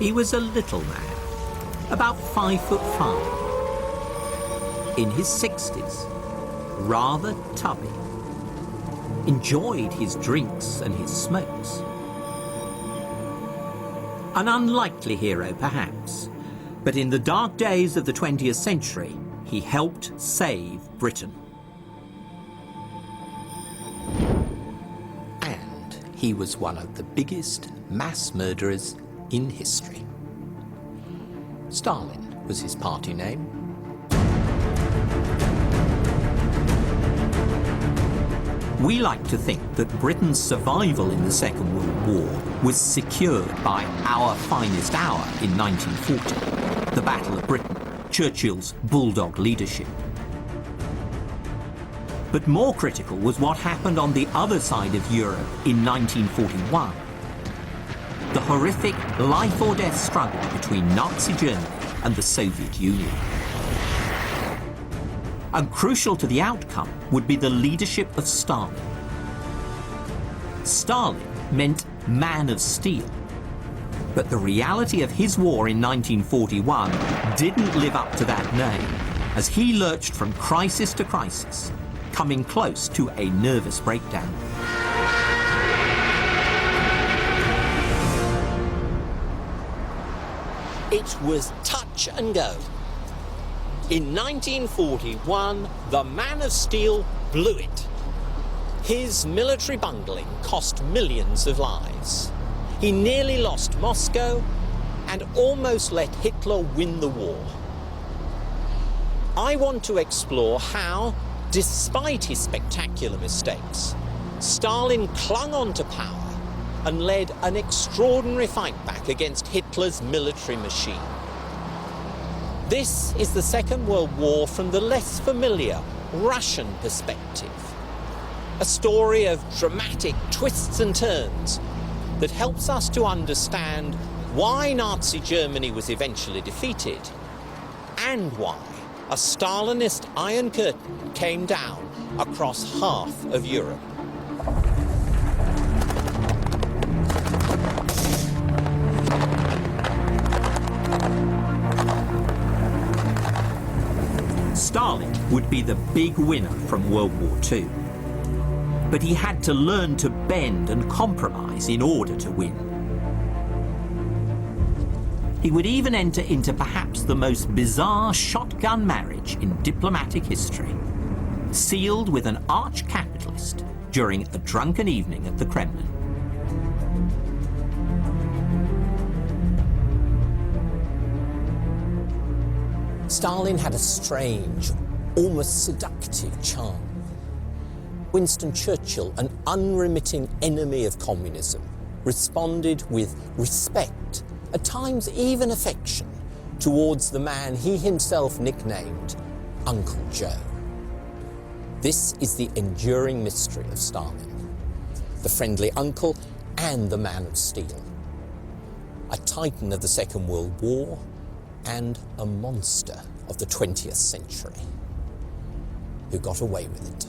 He was a little man, about 5'5", in his 60s, rather tubby, enjoyed his drinks and his smokes. An unlikely hero, perhaps, but in the dark days of the 20th century, he helped save Britain. And he was one of the biggest mass murderers in history. Stalin was his party name. We like to think that Britain's survival in the Second World War was secured by our finest hour in 1940, the Battle of Britain, Churchill's bulldog leadership. But more critical was what happened on the other side of Europe in 1941. The horrific life-or-death struggle between Nazi Germany and the Soviet Union. And crucial to the outcome would be the leadership of Stalin. Stalin meant man of steel. But the reality of his war in 1941 didn't live up to that name, as he lurched from crisis to crisis, coming close to a nervous breakdown. It was touch and go. In 1941, the man of steel blew it. His military bungling cost millions of lives. He nearly lost Moscow and almost let Hitler win the war. I want to explore how, despite his spectacular mistakes, Stalin clung on to power and led an extraordinary fight back against Hitler's military machine. This is the Second World War from the less familiar Russian perspective. A story of dramatic twists and turns that helps us to understand why Nazi Germany was eventually defeated and why a Stalinist Iron Curtain came down across half of Europe. Stalin would be the big winner from World War II. But he had to learn to bend and compromise in order to win. He would even enter into perhaps the most bizarre shotgun marriage in diplomatic history, sealed with an arch-capitalist during a drunken evening at the Kremlin. Stalin had a strange, almost seductive charm. Winston Churchill, an unremitting enemy of communism, responded with respect, at times even affection, towards the man he himself nicknamed Uncle Joe. This is the enduring mystery of Stalin, the friendly uncle and the man of steel, a titan of the Second World War and a monster of the 20th century who got away with it.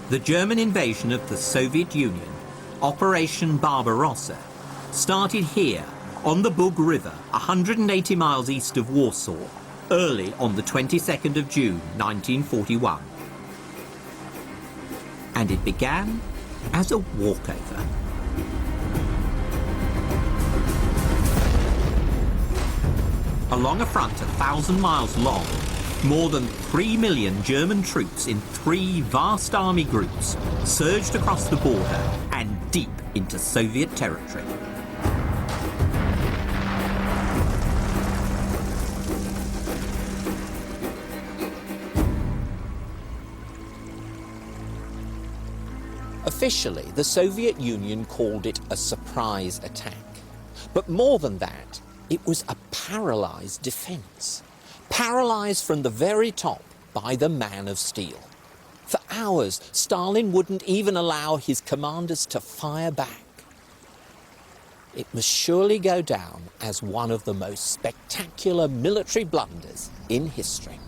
The German invasion of the Soviet Union, Operation Barbarossa, started here on the Bug River, 180 miles east of Warsaw, early on the 22nd of June, 1941. And it began as a walkover. Along a front 1,000 miles long, more than 3 million German troops in 3 vast army groups surged across the border and deep into Soviet territory. Officially, the Soviet Union called it a surprise attack. But more than that, it was a paralyzed defense. Paralyzed from the very top by the man of steel. For hours, Stalin wouldn't even allow his commanders to fire back. It must surely go down as one of the most spectacular military blunders in history.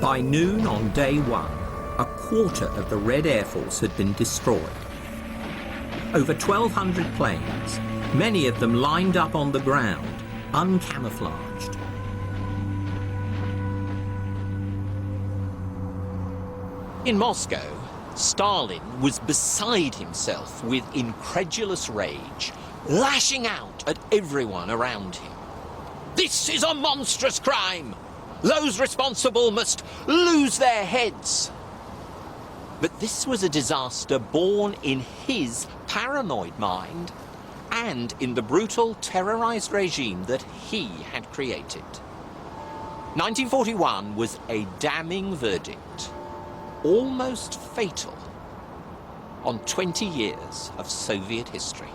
By noon on day one, a quarter of the Red Air Force had been destroyed. Over 1,200 planes, many of them lined up on the ground, uncamouflaged. In Moscow, Stalin was beside himself with incredulous rage, lashing out at everyone around him. This is a monstrous crime! Those responsible must lose their heads! But this was a disaster born in his paranoid mind and in the brutal, terrorized regime that he had created. 1941 was a damning verdict, almost fatal, on 20 years of Soviet history.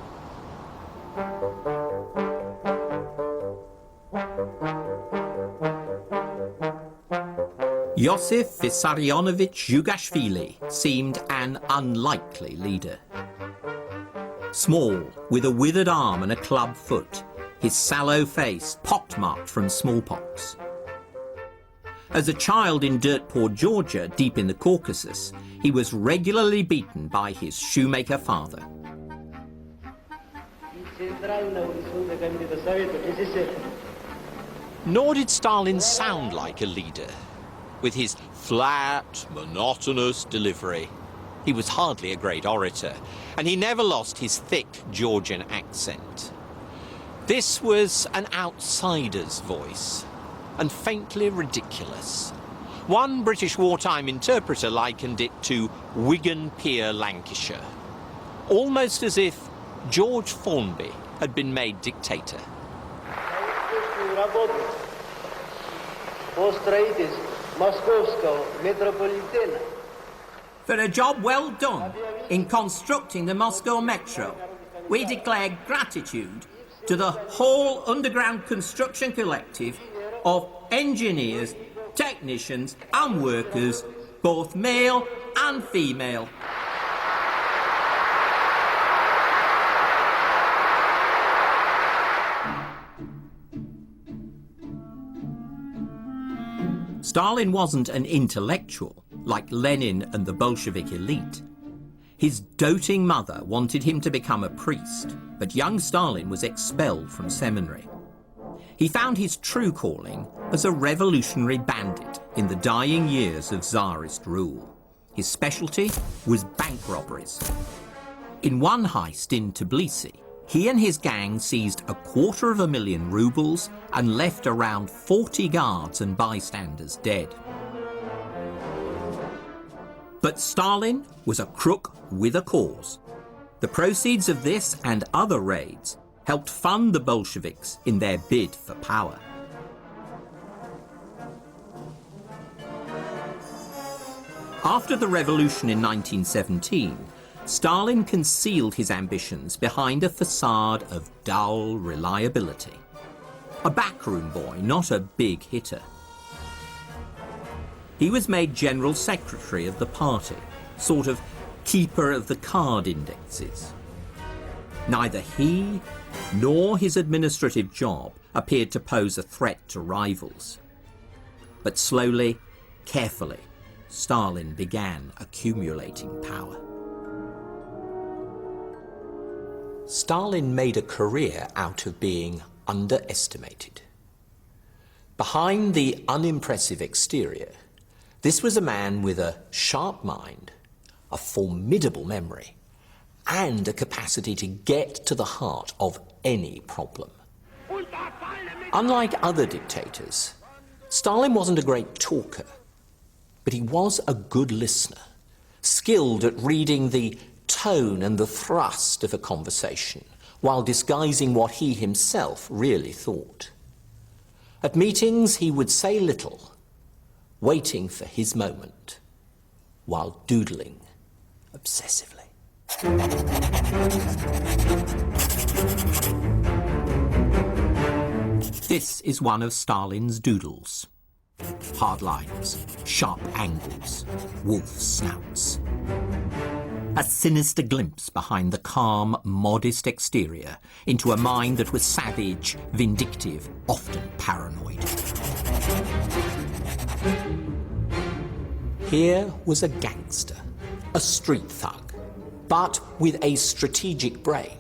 Yosif Vissarionovich Zhugashvili seemed an unlikely leader. Small, with a withered arm and a club foot, his sallow face pockmarked from smallpox. As a child in dirt-poor Georgia, deep in the Caucasus, he was regularly beaten by his shoemaker father. Nor did Stalin sound like a leader. With his flat, monotonous delivery, he was hardly a great orator, and he never lost his thick Georgian accent. This was an outsider's voice, and faintly ridiculous. One British wartime interpreter likened it to Wigan Pier, Lancashire, almost as if George Formby had been made dictator. For a job well done in constructing the Moscow Metro, we declare gratitude to the whole underground construction collective of engineers, technicians and workers, both male and female. Stalin wasn't an intellectual like Lenin and the Bolshevik elite. His doting mother wanted him to become a priest, but young Stalin was expelled from seminary. He found his true calling as a revolutionary bandit in the dying years of Tsarist rule. His specialty was bank robberies. In one heist in Tbilisi, he and his gang seized 250,000 rubles and left around 40 guards and bystanders dead. But Stalin was a crook with a cause. The proceeds of this and other raids helped fund the Bolsheviks in their bid for power. After the revolution in 1917, Stalin concealed his ambitions behind a facade of dull reliability. A backroom boy, not a big hitter. He was made general secretary of the party, sort of keeper of the card indexes. Neither he nor his administrative job appeared to pose a threat to rivals. But slowly, carefully, Stalin began accumulating power. Stalin made a career out of being underestimated. Behind the unimpressive exterior, this was a man with a sharp mind, a formidable memory, and a capacity to get to the heart of any problem. Unlike other dictators, Stalin wasn't a great talker, but he was a good listener, skilled at reading the tone and the thrust of a conversation while disguising what he himself really thought. At meetings, he would say little, waiting for his moment while doodling obsessively. This is one of Stalin's doodles. Hard lines, sharp angles, wolf snouts. A sinister glimpse behind the calm, modest exterior into a mind that was savage, vindictive, often paranoid. Here was a gangster, a street thug, but with a strategic brain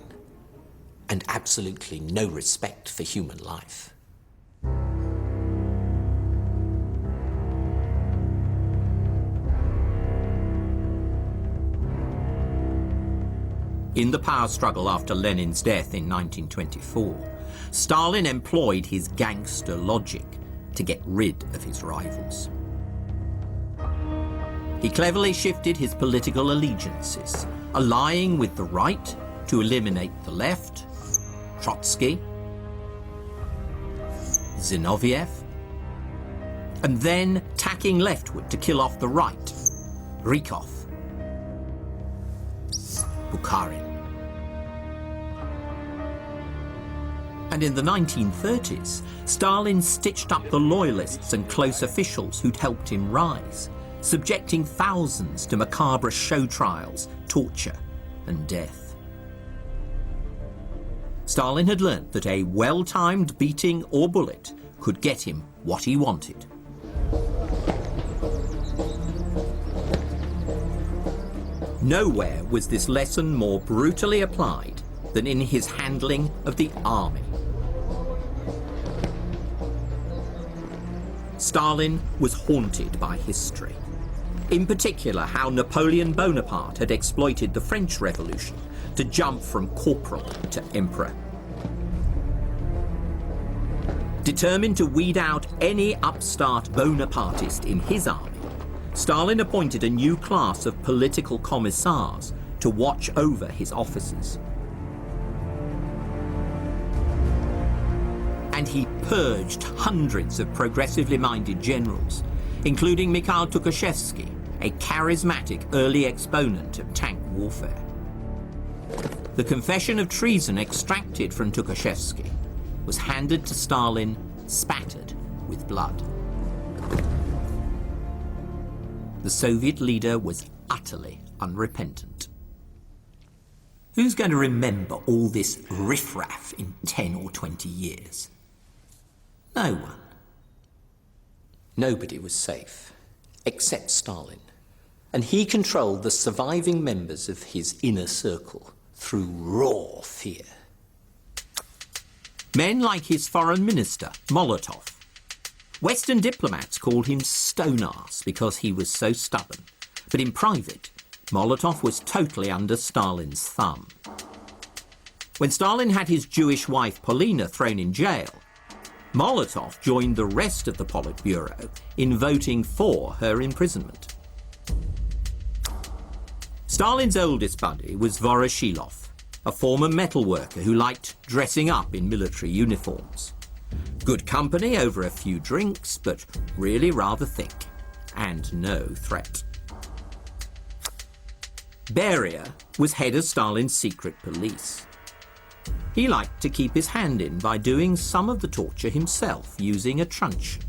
and absolutely no respect for human life. In the power struggle after Lenin's death in 1924, Stalin employed his gangster logic to get rid of his rivals. He cleverly shifted his political allegiances, allying with the right to eliminate the left, Trotsky, Zinoviev, and then tacking leftward to kill off the right, Rykov, Bukharin. And in the 1930s, Stalin stitched up the loyalists and close officials who'd helped him rise, subjecting thousands to macabre show trials, torture, and death. Stalin had learnt that a well-timed beating or bullet could get him what he wanted. Nowhere was this lesson more brutally applied than in his handling of the army. Stalin was haunted by history. In particular, how Napoleon Bonaparte had exploited the French Revolution to jump from corporal to emperor. Determined to weed out any upstart Bonapartist in his army, Stalin appointed a new class of political commissars to watch over his officers. And he purged hundreds of progressively minded generals, including Mikhail Tukhachevsky, a charismatic early exponent of tank warfare. The confession of treason extracted from Tukhachevsky was handed to Stalin spattered with blood. The Soviet leader was utterly unrepentant. Who's going to remember all this riffraff in 10 or 20 years? No one. Nobody was safe, except Stalin, and he controlled the surviving members of his inner circle through raw fear. Men like his foreign minister, Molotov. Western diplomats called him stone-ass because he was so stubborn, but in private, Molotov was totally under Stalin's thumb. When Stalin had his Jewish wife Polina thrown in jail, Molotov joined the rest of the Politburo in voting for her imprisonment. Stalin's oldest buddy was Voroshilov, a former metal worker who liked dressing up in military uniforms. Good company over a few drinks, but really rather thick, and no threat. Beria was head of Stalin's secret police. He liked to keep his hand in by doing some of the torture himself using a truncheon.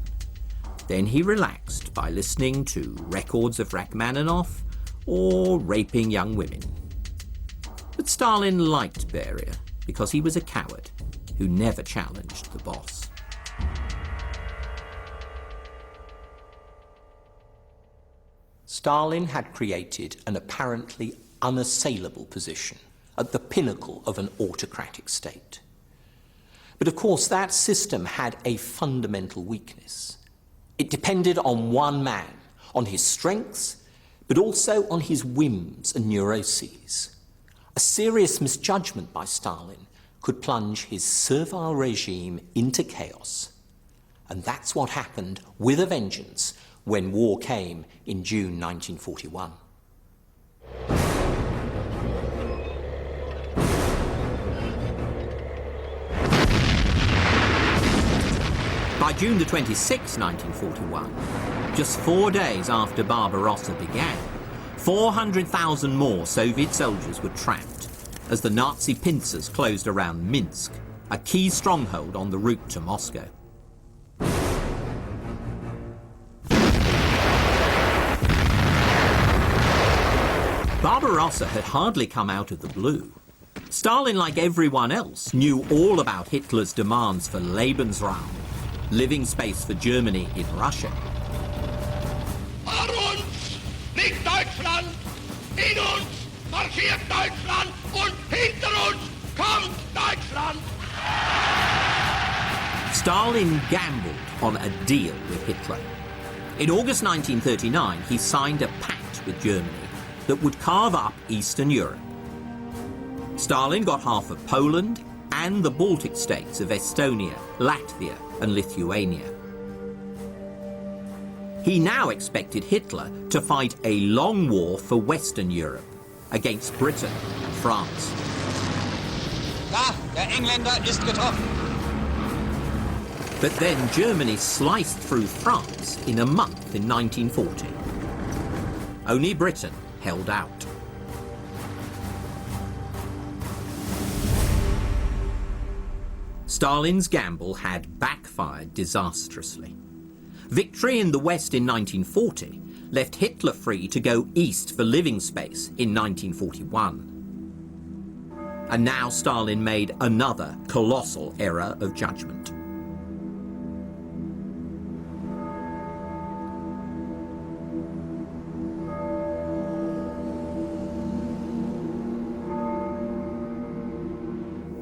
Then he relaxed by listening to records of Rachmaninoff or raping young women. But Stalin liked Beria because he was a coward who never challenged the boss. Stalin had created an apparently unassailable position at the pinnacle of an autocratic state. But of course, that system had a fundamental weakness. It depended on one man, on his strengths, but also on his whims and neuroses. A serious misjudgment by Stalin could plunge his servile regime into chaos. And that's what happened with a vengeance when war came in June 1941. By June the 26th, 1941, just 4 days after Barbarossa began, 400,000 more Soviet soldiers were trapped as the Nazi pincers closed around Minsk a key stronghold on the route to Moscow. Barbarossa had hardly come out of the blue. Stalin, like everyone else, knew all about Hitler's demands for Lebensraum, living space for Germany in Russia. Vor uns liegt Deutschland, in uns marschiert Deutschland und hinter uns kommt Deutschland. Stalin gambled on a deal with Hitler. In August 1939, he signed a pact with Germany that would carve up Eastern Europe. Stalin got half of Poland and the Baltic states of Estonia, Latvia and Lithuania. He now expected Hitler to fight a long war for Western Europe against Britain and France. Da, der Engländer ist getroffen. But then Germany sliced through France in a month in 1940. Only Britain held out. Stalin's gamble had backfired disastrously. Victory in the West in 1940 left Hitler free to go east for living space in 1941. And now Stalin made another colossal error of judgment.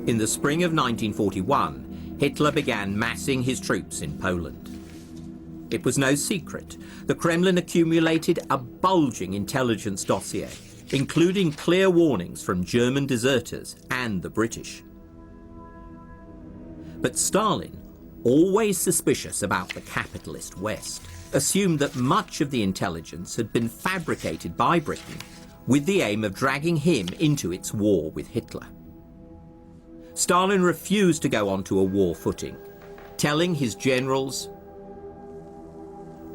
In the spring of 1941, Hitler began massing his troops in Poland. It was no secret. The Kremlin accumulated a bulging intelligence dossier, including clear warnings from German deserters and the British. But Stalin, always suspicious about the capitalist West, assumed that much of the intelligence had been fabricated by Britain with the aim of dragging him into its war with Hitler. Stalin refused to go onto a war footing, telling his generals,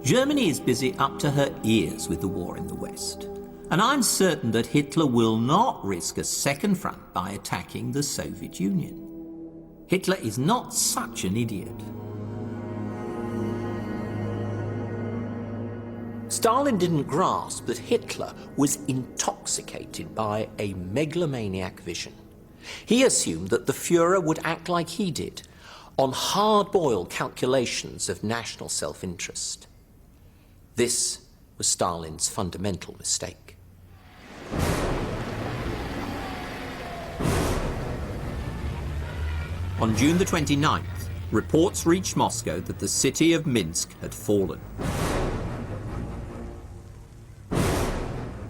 "Germany is busy up to her ears with the war in the West, and I'm certain that Hitler will not risk a second front by attacking the Soviet Union. Hitler is not such an idiot." Stalin didn't grasp that Hitler was intoxicated by a megalomaniac vision. He assumed that the Führer would act like he did, on hard-boiled calculations of national self-interest. This was Stalin's fundamental mistake. On June the 29th, reports reached Moscow that the city of Minsk had fallen.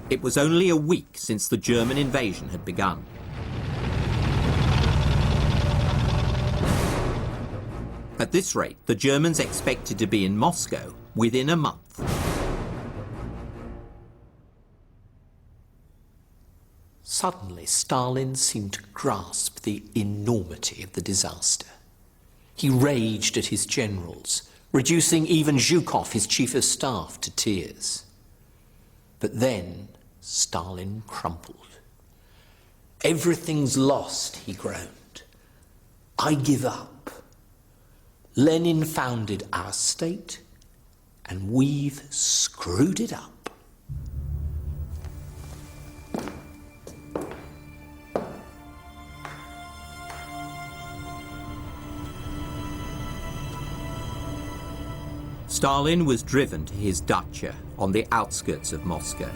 It was only a week since the German invasion had begun. At this rate, the Germans expected to be in Moscow within a month. Suddenly, Stalin seemed to grasp the enormity of the disaster. He raged at his generals, reducing even Zhukov, his chief of staff, to tears. But then Stalin crumpled. "Everything's lost," he groaned. "I give up. Lenin founded our state, and we've screwed it up." Stalin was driven to his dacha on the outskirts of Moscow.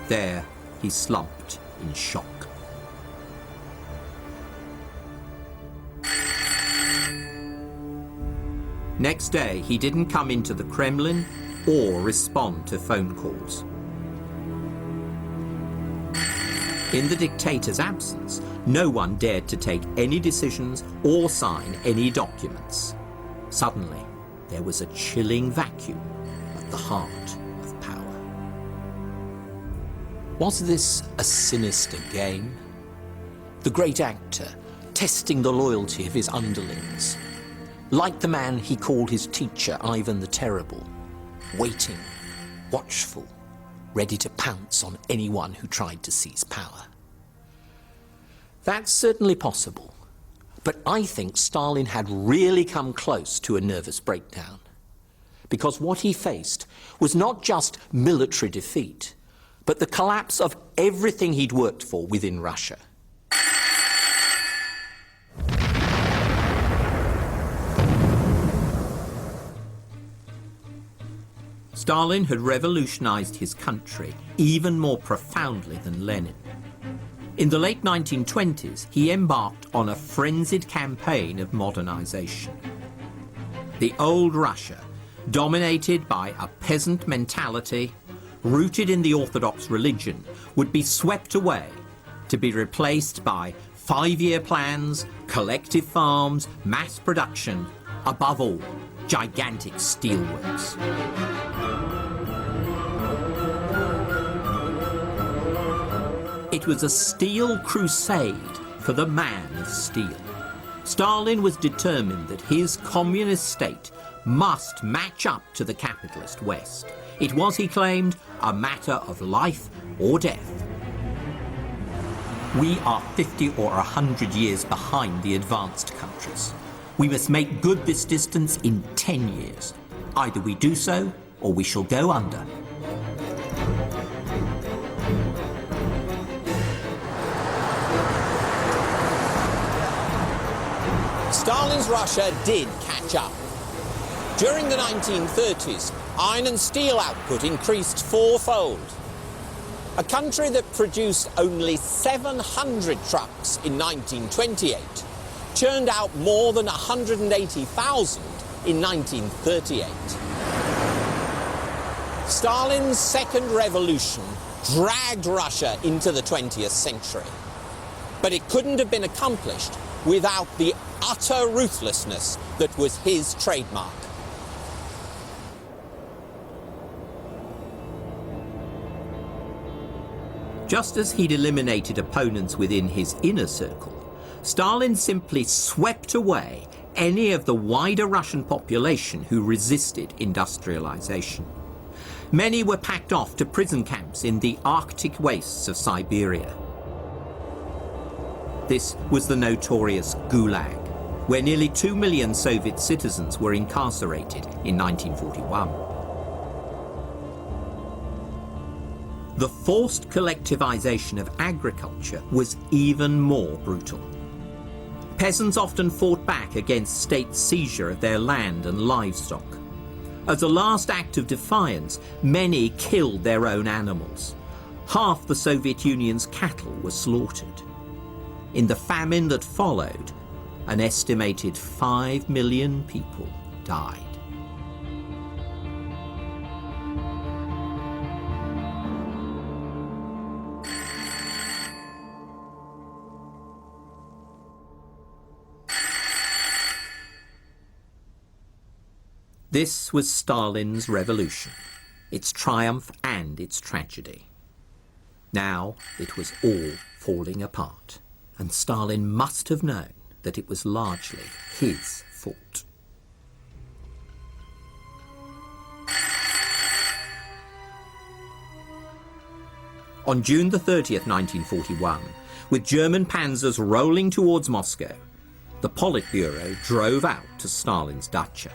There, he slumped in shock. Next day, he didn't come into the Kremlin or respond to phone calls. In the dictator's absence, no one dared to take any decisions or sign any documents. Suddenly, there was a chilling vacuum at the heart of power. Was this a sinister game? The great actor testing the loyalty of his underlings, like the man he called his teacher, Ivan the Terrible, waiting, watchful, ready to pounce on anyone who tried to seize power. That's certainly possible. But I think Stalin had really come close to a nervous breakdown. Because what he faced was not just military defeat, but the collapse of everything he'd worked for within Russia. Stalin had revolutionized his country even more profoundly than Lenin. In the late 1920s, he embarked on a frenzied campaign of modernization. The old Russia, dominated by a peasant mentality, rooted in the Orthodox religion, would be swept away to be replaced by 5-year plans, collective farms, mass production, above all, gigantic steelworks. It was a steel crusade for the man of steel. Stalin was determined that his communist state must match up to the capitalist West. It was, he claimed, a matter of life or death. We are 50 or 100 years behind the advanced countries. We must make good this distance in 10 years. Either we do so, or we shall go under. Stalin's Russia did catch up. During the 1930s, iron and steel output increased fourfold. A country that produced only 700 trucks in 1928 churned out more than 180,000 in 1938. Stalin's second revolution dragged Russia into the 20th century. But it couldn't have been accomplished without the utter ruthlessness that was his trademark. Just as he'd eliminated opponents within his inner circle, Stalin simply swept away any of the wider Russian population who resisted industrialization. Many were packed off to prison camps in the Arctic wastes of Siberia. This was the notorious Gulag, where nearly 2 million Soviet citizens were incarcerated in 1941. The forced collectivization of agriculture was even more brutal. Peasants often fought back against state seizure of their land and livestock. As a last act of defiance, many killed their own animals. Half the Soviet Union's cattle were slaughtered. In the famine that followed, an estimated 5 million people died. This was Stalin's revolution, its triumph and its tragedy. Now it was all falling apart, and Stalin must have known that it was largely his fault. On June the 30th, 1941, with German panzers rolling towards Moscow, the Politburo drove out to Stalin's dacha.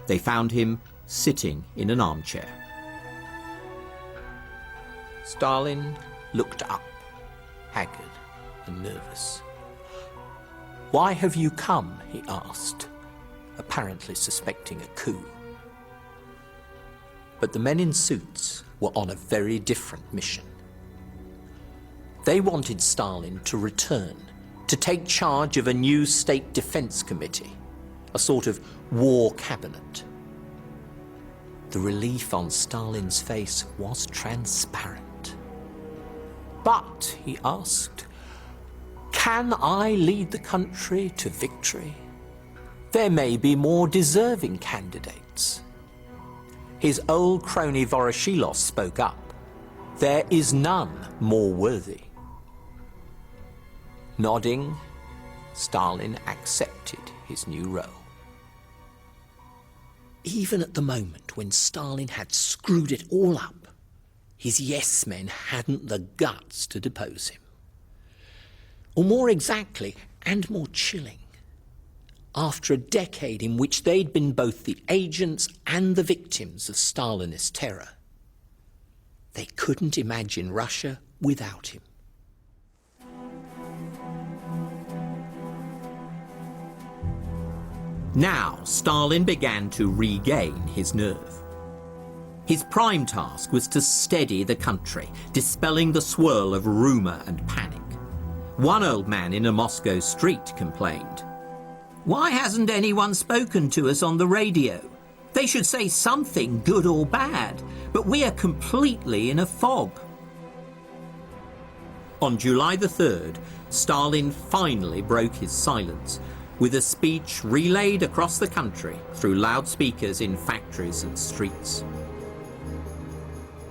They found him sitting in an armchair. Stalin looked up, haggard and nervous. "Why have you come?" he asked, apparently suspecting a coup. But the men in suits were on a very different mission. They wanted Stalin to return, to take charge of a new state defense committee, a sort of war cabinet. The relief on Stalin's face was transparent. "But," he asked, "can I lead the country to victory? There may be more deserving candidates." His old crony Voroshilov spoke up. "There is none more worthy." Nodding, Stalin accepted his new role. Even at the moment when Stalin had screwed it all up, his yes-men hadn't the guts to depose him. Or more exactly, and more chilling, after a decade in which they'd been both the agents and the victims of Stalinist terror, they couldn't imagine Russia without him. Now Stalin began to regain his nerve. His prime task was to steady the country, dispelling the swirl of rumour and panic. One old man in a Moscow street complained, "Why hasn't anyone spoken to us on the radio? They should say something, good or bad, but we are completely in a fog." On July the 3rd, Stalin finally broke his silence with a speech relayed across the country through loudspeakers in factories and streets.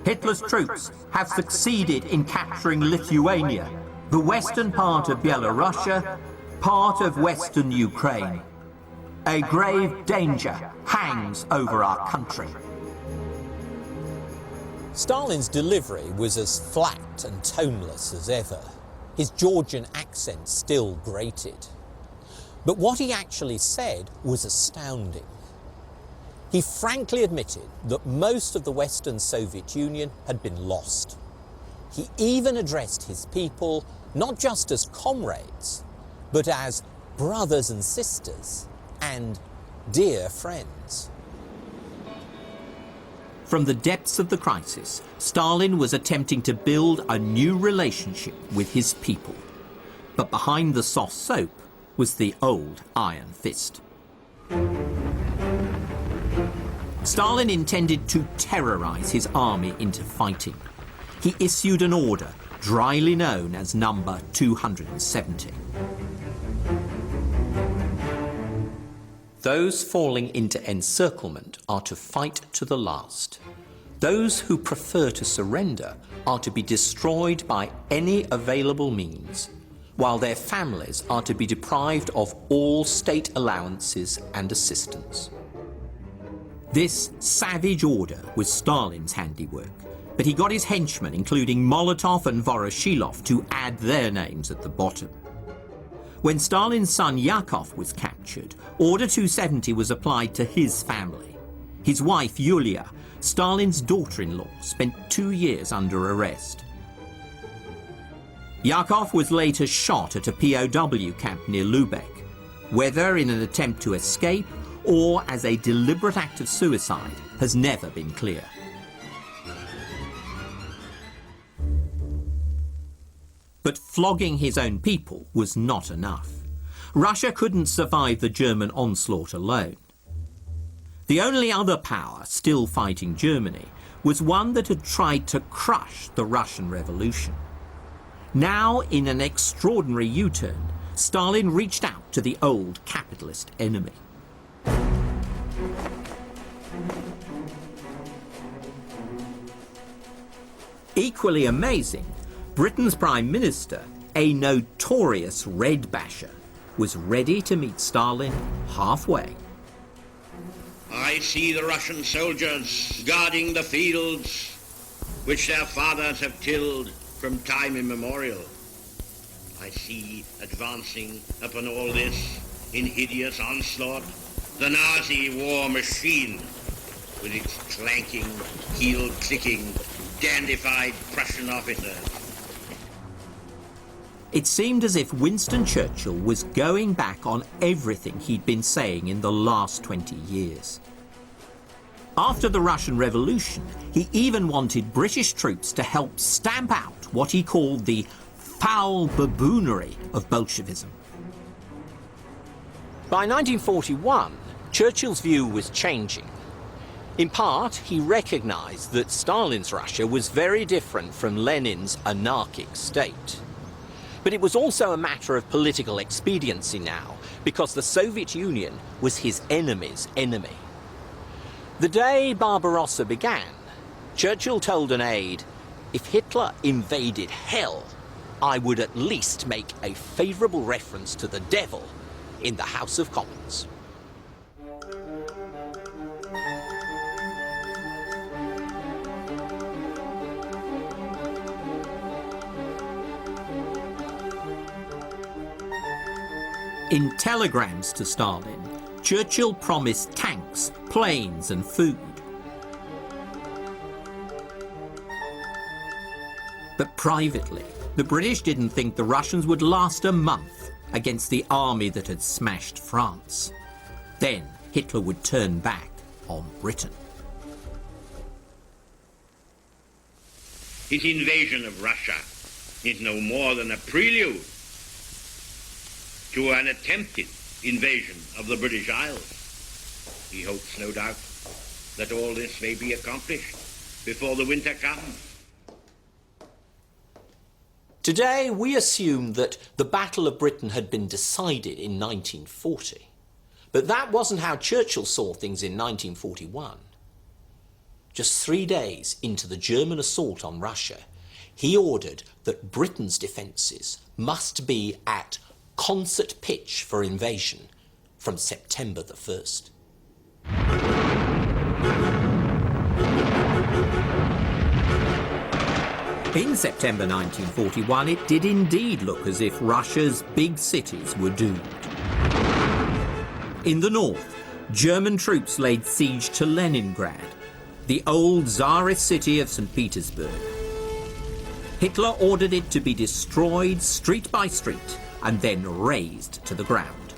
Hitler's troops have succeeded in capturing Lithuania, the western part of Byelorussia, part of western Ukraine. A grave danger hangs over our country. Stalin's delivery was as flat and toneless as ever. His Georgian accent still grated. But what he actually said was astounding. He frankly admitted that most of the Western Soviet Union had been lost. He even addressed his people not just as comrades, but as brothers and sisters and dear friends. From the depths of the crisis, Stalin was attempting to build a new relationship with his people. But behind the soft soap was the old iron fist. Stalin intended to terrorize his army into fighting. He issued an order, dryly known as Number 270. Those falling into encirclement are to fight to the last. Those who prefer to surrender are to be destroyed by any available means, while their families are to be deprived of all state allowances and assistance. This savage order was Stalin's handiwork, but he got his henchmen, including Molotov and Voroshilov, to add their names at the bottom. When Stalin's son Yakov was captured, Order 270 was applied to his family. His wife, Yulia, Stalin's daughter-in-law, spent 2 years under arrest. Yakov was later shot at a POW camp near Lubeck, whether in an attempt to escape or as a deliberate act of suicide has never been clear. But flogging his own people was not enough. Russia couldn't survive the German onslaught alone. The only other power still fighting Germany was one that had tried to crush the Russian Revolution. Now, in an extraordinary U-turn, Stalin reached out to the old capitalist enemy. Equally amazing, Britain's Prime Minister, a notorious red basher, was ready to meet Stalin halfway. I see the Russian soldiers guarding the fields which their fathers have tilled from time immemorial. I see advancing upon all this in hideous onslaught the Nazi war machine with its clanking, heel-clicking, dandified Prussian officers. It seemed as if Winston Churchill was going back on everything he'd been saying in the last 20 years. After the Russian Revolution, he even wanted British troops to help stamp out what he called the foul baboonery of Bolshevism. By 1941, Churchill's view was changing. In part, he recognized that Stalin's Russia was very different from Lenin's anarchic state. But it was also a matter of political expediency now, because the Soviet Union was his enemy's enemy. The day Barbarossa began, Churchill told an aide, "If Hitler invaded hell, I would at least make a favourable reference to the devil in the House of Commons." In telegrams to Stalin, Churchill promised tanks, planes and food. But privately, the British didn't think the Russians would last a month against the army that had smashed France. Then Hitler would turn back on Britain. His invasion of Russia is no more than a prelude to an attempted invasion of the British Isles. He hopes, no doubt, that all this may be accomplished before the winter comes. Today, we assume that the Battle of Britain had been decided in 1940. But that wasn't how Churchill saw things in 1941. Just 3 days into the German assault on Russia, he ordered that Britain's defences must be at concert pitch for invasion from September the 1st. In September 1941, it did indeed look as if Russia's big cities were doomed. In the north, German troops laid siege to Leningrad, the old Tsarist city of St. Petersburg. Hitler ordered it to be destroyed street by street and then razed to the ground.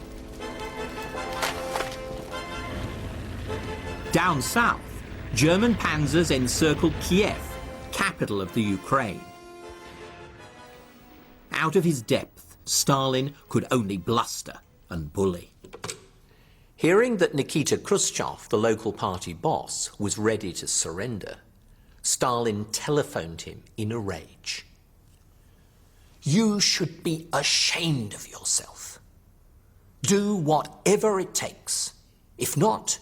Down south, German panzers encircled Kiev, capital of the Ukraine. Out of his depth, Stalin could only bluster and bully. Hearing that Nikita Khrushchev, the local party boss, was ready to surrender, Stalin telephoned him in a rage. "You should be ashamed of yourself. Do whatever it takes. If not,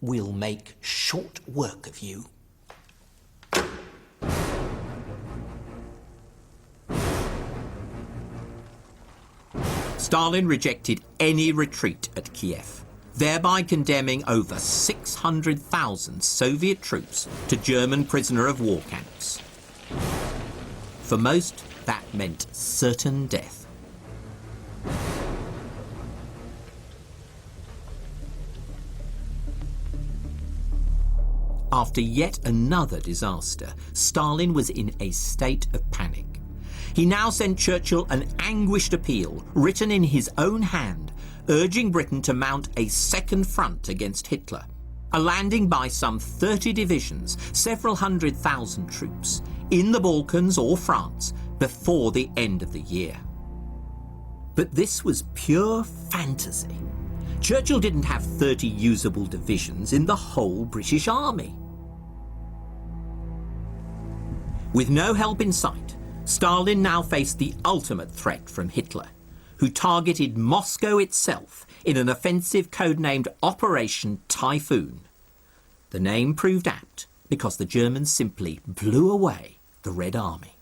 we'll make short work of you." Stalin rejected any retreat at Kiev, thereby condemning over 600,000 Soviet troops to German prisoner of war camps. For most, that meant certain death. After yet another disaster, Stalin was in a state of panic. He now sent Churchill an anguished appeal, written in his own hand, urging Britain to mount a second front against Hitler, a landing by some 30 divisions, several 100,000 troops, in the Balkans or France before the end of the year. But this was pure fantasy. Churchill didn't have 30 usable divisions in the whole British army. With no help in sight, Stalin now faced the ultimate threat from Hitler, who targeted Moscow itself in an offensive codenamed Operation Typhoon. The name proved apt because the Germans simply blew away the Red Army.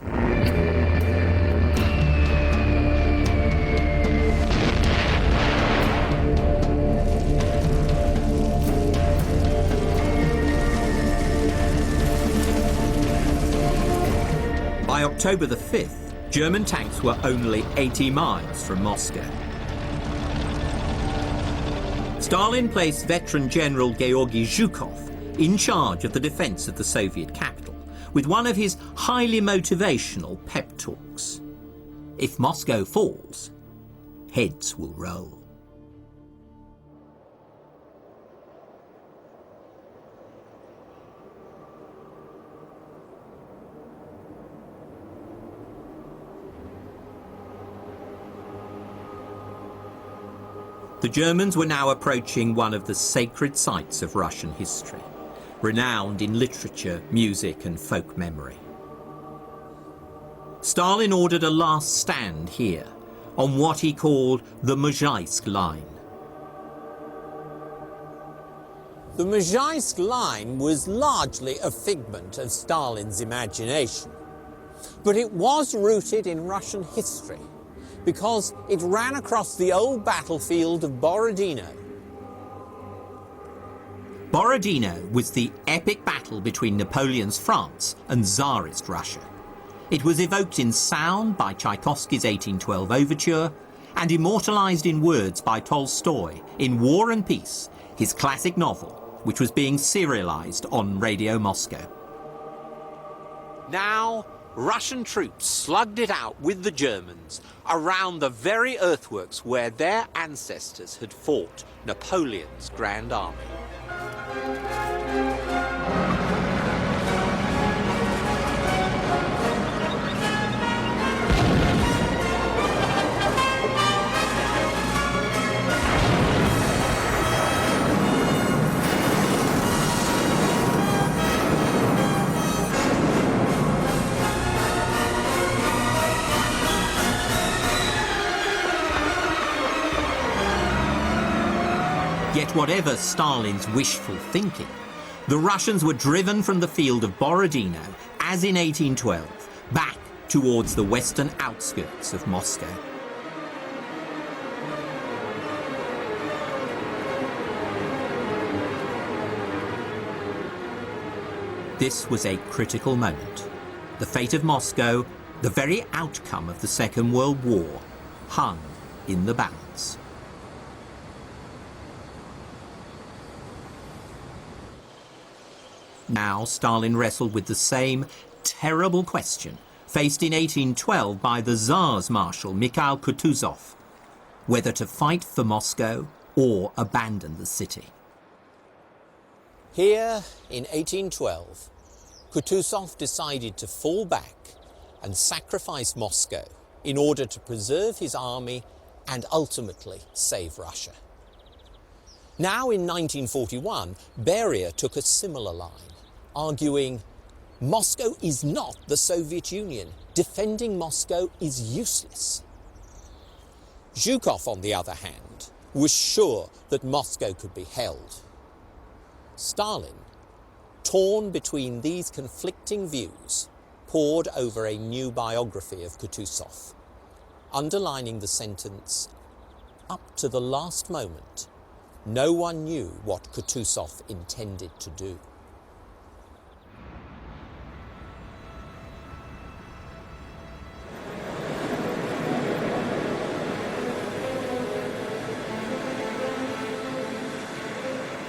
By October the 5th, German tanks were only 80 miles from Moscow. Stalin placed veteran General Georgy Zhukov in charge of the defense of the Soviet capital, with one of his highly motivational pep talks. If Moscow falls, heads will roll. The Germans were now approaching one of the sacred sites of Russian history, renowned in literature, music and folk memory. Stalin ordered a last stand here, on what he called the Mozhaisk Line. The Mozhaisk Line was largely a figment of Stalin's imagination, but it was rooted in Russian history, because it ran across the old battlefield of Borodino. Borodino was the epic battle between Napoleon's France and Tsarist Russia. It was evoked in sound by Tchaikovsky's 1812 overture and immortalised in words by Tolstoy in War and Peace, his classic novel, which was being serialised on Radio Moscow. Now, Russian troops slugged it out with the Germans around the very earthworks where their ancestors had fought Napoleon's Grand Army. Yet whatever Stalin's wishful thinking, the Russians were driven from the field of Borodino, as in 1812, back towards the western outskirts of Moscow. This was a critical moment. The fate of Moscow, the very outcome of the Second World War, hung in the balance. Now Stalin wrestled with the same terrible question faced in 1812 by the Tsar's Marshal Mikhail Kutuzov, whether to fight for Moscow or abandon the city. Here, in 1812, Kutuzov decided to fall back and sacrifice Moscow in order to preserve his army and ultimately save Russia. Now, in 1941, Beria took a similar line, arguing, Moscow is not the Soviet Union. Defending Moscow is useless. Zhukov, on the other hand, was sure that Moscow could be held. Stalin, torn between these conflicting views, pored over a new biography of Kutuzov, underlining the sentence, up to the last moment, no one knew what Kutuzov intended to do.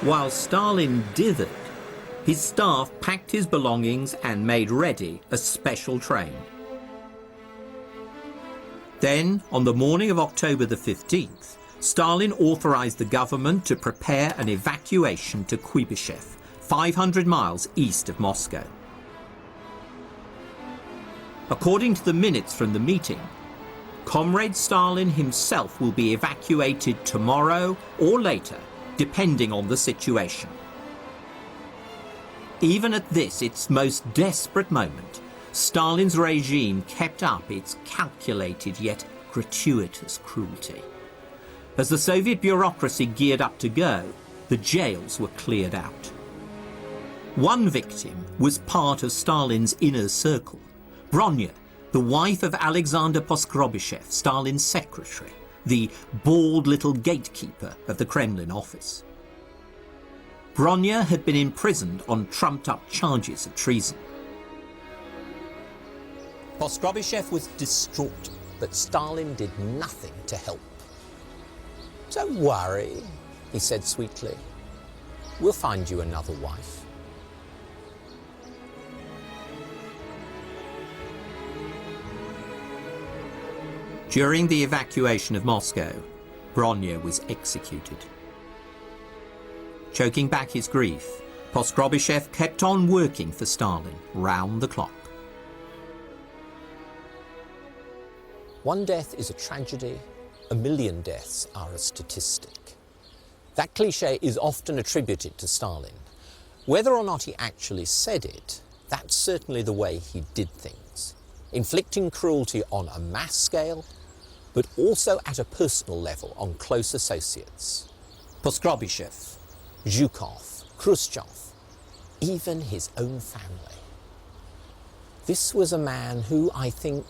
While Stalin dithered, his staff packed his belongings and made ready a special train. Then, on the morning of October the 15th, Stalin authorized the government to prepare an evacuation to Kuibyshev, 500 miles east of Moscow. According to the minutes from the meeting, Comrade Stalin himself will be evacuated tomorrow or later, depending on the situation. Even at this, its most desperate moment, Stalin's regime kept up its calculated yet gratuitous cruelty. As the Soviet bureaucracy geared up to go, the jails were cleared out. One victim was part of Stalin's inner circle, Bronya, the wife of Alexander Poskrovyshev, Stalin's secretary, the bald little gatekeeper of the Kremlin office. Bronya had been imprisoned on trumped-up charges of treason. Poskrovyshev was distraught, but Stalin did nothing to help. Don't worry, he said sweetly. We'll find you another wife. During the evacuation of Moscow, Bronya was executed. Choking back his grief, Poskrovyshev kept on working for Stalin round the clock. One death is a tragedy, a million deaths are a statistic. That cliché is often attributed to Stalin. Whether or not he actually said it, that's certainly the way he did things, inflicting cruelty on a mass scale, but also at a personal level on close associates. Poskrovyshev, Zhukov, Khrushchev, even his own family. This was a man who, I think,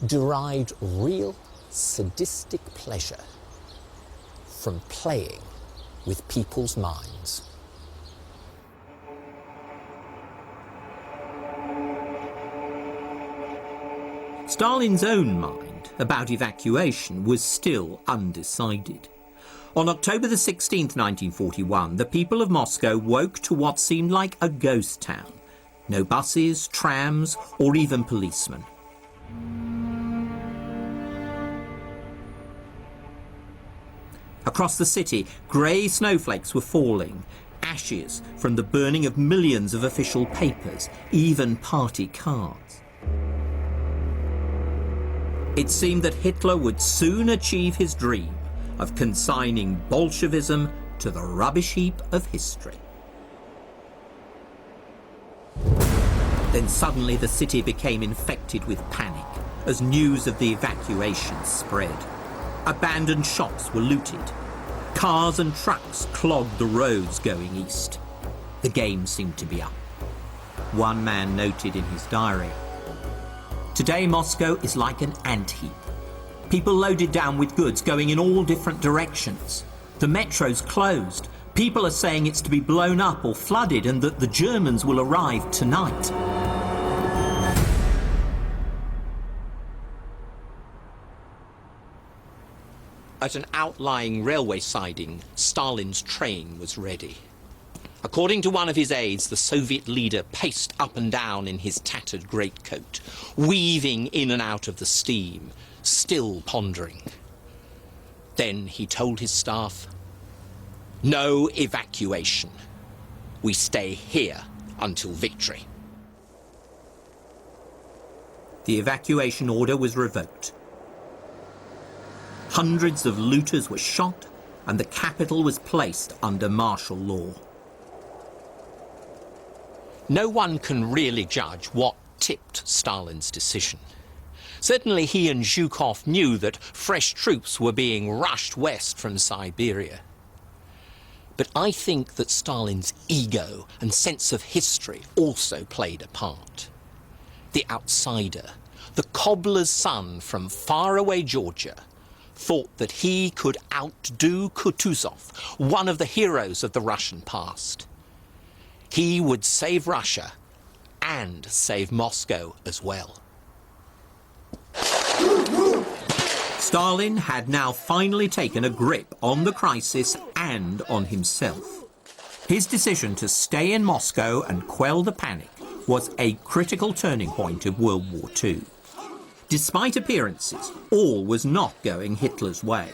derived real sadistic pleasure from playing with people's minds. Stalin's own mind about evacuation was still undecided. On October the 16th, 1941, the people of Moscow woke to what seemed like a ghost town. No buses, trams, or even policemen. Across the city, grey snowflakes were falling, ashes from the burning of millions of official papers, even party cards. It seemed that Hitler would soon achieve his dream of consigning Bolshevism to the rubbish heap of history. Then suddenly the city became infected with panic as news of the evacuation spread. Abandoned shops were looted. Cars and trucks clogged the roads going east. The game seemed to be up. One man noted in his diary, "Today Moscow is like an ant heap. People loaded down with goods going in all different directions. The metro's closed. People are saying it's to be blown up or flooded and that the Germans will arrive tonight." At an outlying railway siding, Stalin's train was ready. According to one of his aides, the Soviet leader paced up and down in his tattered greatcoat, weaving in and out of the steam, still pondering. Then he told his staff, "No evacuation. We stay here until victory." The evacuation order was revoked. Hundreds of looters were shot, and the capital was placed under martial law. No one can really judge what tipped Stalin's decision. Certainly he and Zhukov knew that fresh troops were being rushed west from Siberia. But I think that Stalin's ego and sense of history also played a part. The outsider, the cobbler's son from faraway Georgia, thought that he could outdo Kutuzov, one of the heroes of the Russian past. He would save Russia and save Moscow as well. Stalin had now finally taken a grip on the crisis and on himself. His decision to stay in Moscow and quell the panic was a critical turning point of World War II. Despite appearances, all was not going Hitler's way.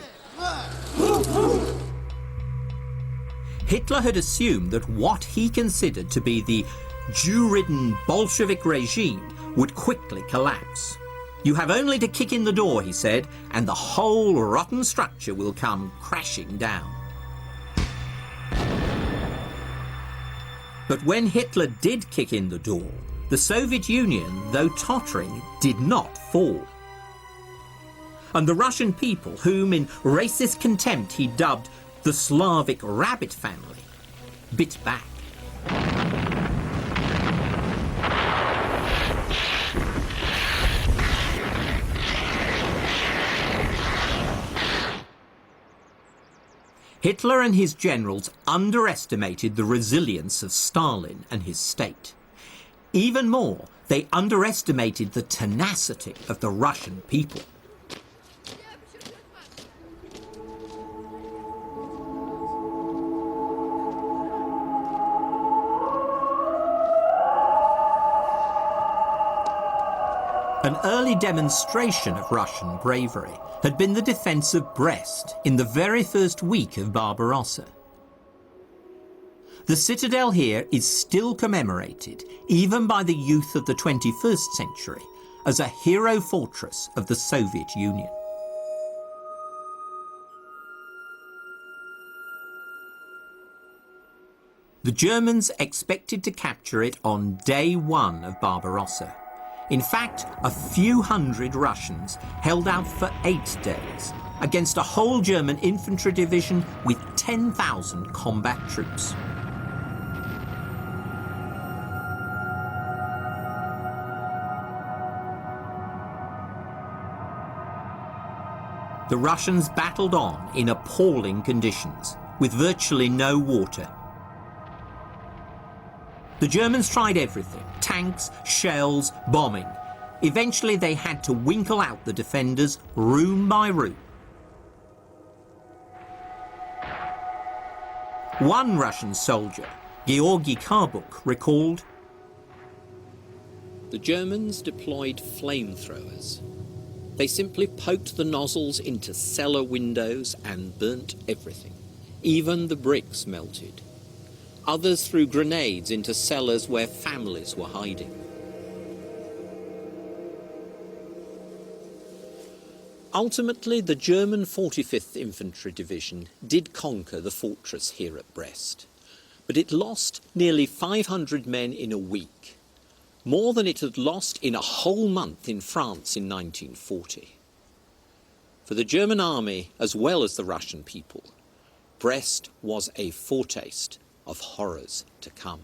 Hitler had assumed that what he considered to be the Jew-ridden Bolshevik regime would quickly collapse. "You have only to kick in the door," he said, "and the whole rotten structure will come crashing down." But when Hitler did kick in the door, the Soviet Union, though tottering, did not fall. And the Russian people, whom in racist contempt he dubbed the Slavic rabbit family, bit back. Hitler and his generals underestimated the resilience of Stalin and his state. Even more, they underestimated the tenacity of the Russian people. An early demonstration of Russian bravery had been the defense of Brest in the very first week of Barbarossa. The citadel here is still commemorated, even by the youth of the 21st century, as a hero fortress of the Soviet Union. The Germans expected to capture it on day one of Barbarossa. In fact, a few hundred Russians held out for 8 days against a whole German infantry division with 10,000 combat troops. The Russians battled on in appalling conditions, with virtually no water. The Germans tried everything: tanks, shells, bombing. Eventually they had to winkle out the defenders room by room. One Russian soldier, Georgy Karbuk, recalled, "The Germans deployed flamethrowers. They simply poked the nozzles into cellar windows and burnt everything. Even the bricks melted. Others threw grenades into cellars where families were hiding." Ultimately, the German 45th Infantry Division did conquer the fortress here at Brest, but it lost nearly 500 men in a week, more than it had lost in a whole month in France in 1940. For the German army, as well as the Russian people, Brest was a foretaste of horrors to come.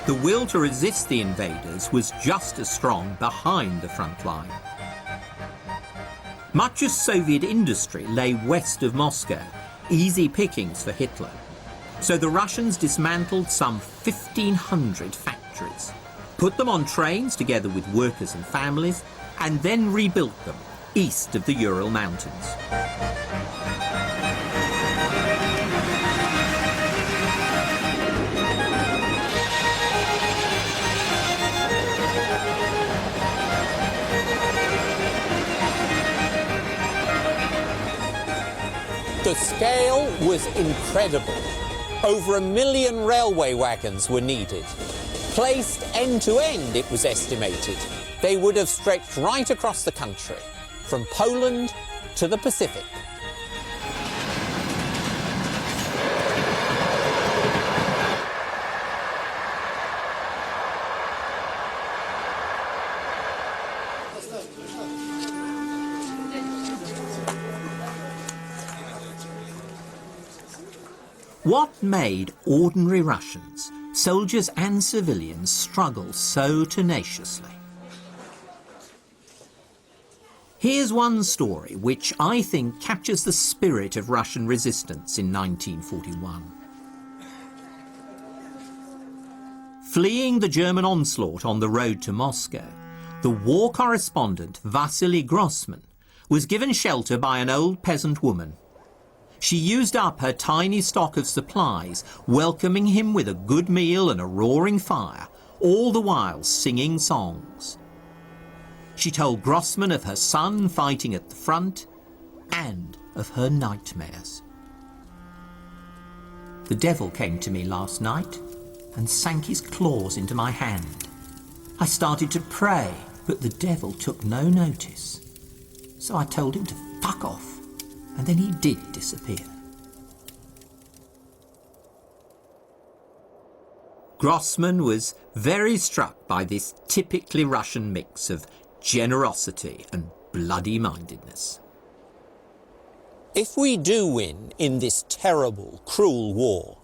The will to resist the invaders was just as strong behind the front line. Much of Soviet industry lay west of Moscow, easy pickings for Hitler. So the Russians dismantled some 1,500 factories, put them on trains together with workers and families, and then rebuilt them east of the Ural Mountains. The scale was incredible. Over 1 million railway wagons were needed. Placed end to end, it was estimated, they would have stretched right across the country, from Poland to the Pacific. What made ordinary Russians, soldiers and civilians, struggle so tenaciously? Here's one story which I think captures the spirit of Russian resistance in 1941. Fleeing the German onslaught on the road to Moscow, the war correspondent Vasily Grossman was given shelter by an old peasant woman. She used up her tiny stock of supplies, welcoming him with a good meal and a roaring fire, all the while singing songs. She told Grossman of her son fighting at the front and of her nightmares. "The devil came to me last night and sank his claws into my hand. I started to pray, but the devil took no notice. So I told him to fuck off. And then he did disappear." Grossman was very struck by this typically Russian mix of generosity and bloody-mindedness. If we do win in this terrible, cruel war,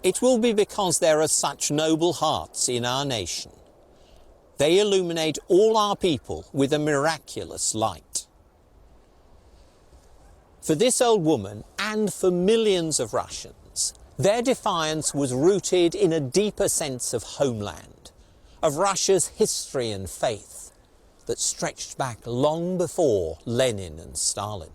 it will be because there are such noble hearts in our nation. They illuminate all our people with a miraculous light. For this old woman, and for millions of Russians, their defiance was rooted in a deeper sense of homeland, of Russia's history and faith that stretched back long before Lenin and Stalin.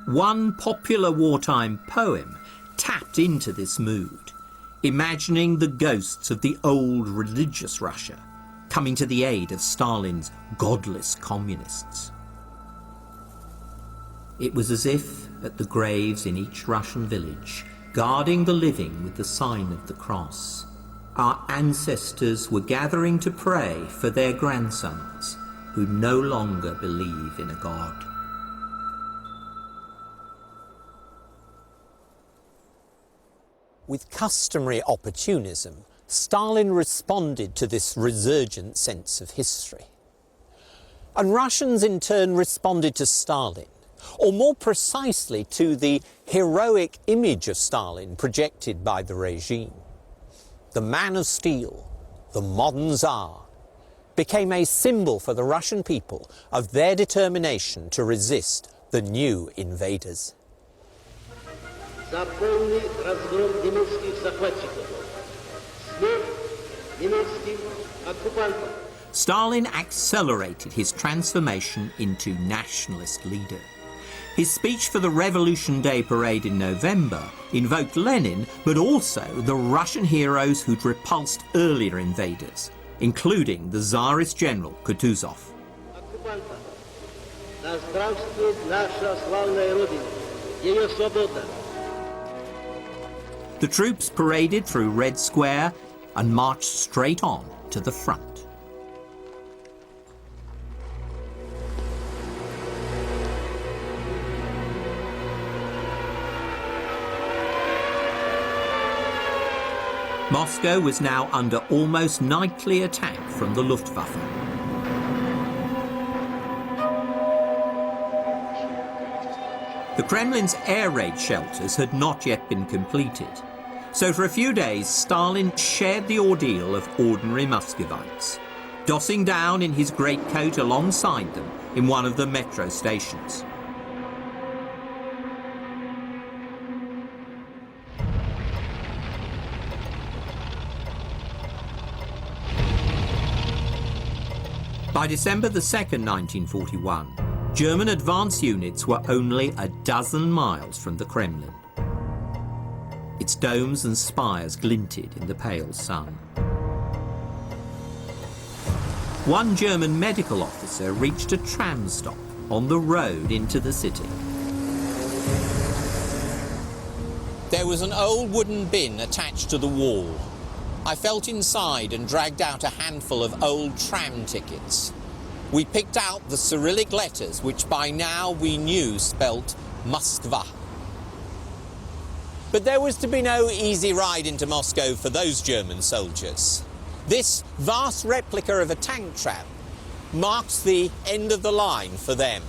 One popular wartime poem tapped into this mood, imagining the ghosts of the old religious Russia coming to the aid of Stalin's godless communists. It was as if, at the graves in each Russian village, guarding the living with the sign of the cross, our ancestors were gathering to pray for their grandsons who no longer believe in a god. With customary opportunism, Stalin responded to this resurgent sense of history. And Russians in turn responded to Stalin, or more precisely to the heroic image of Stalin projected by the regime. the man of steel, the modern Tsar, became a symbol for the Russian people of their determination to resist the new invaders. За полный разгром немецких захватчиков. Смерть немецким оккупантам. Stalin accelerated his transformation into nationalist leader. His speech for the Revolution Day parade in November invoked Lenin, but also the Russian heroes who'd repulsed earlier invaders, including the Tsarist general Kutuzov. Оккупантам. Да здравствует наша славная Родина, ее свобода. The troops paraded through Red Square and marched straight on to the front. Moscow was now under almost nightly attack from the Luftwaffe. The Kremlin's air raid shelters had not yet been completed, so for a few days Stalin shared the ordeal of ordinary Muscovites, dossing down in his greatcoat alongside them in one of the metro stations. By December the 2nd, 1941, German advance units were only a dozen miles from the Kremlin. Its domes and spires glinted in the pale sun. One German medical officer reached a tram stop on the road into the city. There was an old wooden bin attached to the wall. I felt inside and dragged out a handful of old tram tickets. We picked out the Cyrillic letters, which by now we knew spelt Moskva. But there was to be no easy ride into Moscow for those German soldiers. This vast replica of a tank trap marks the end of the line for them.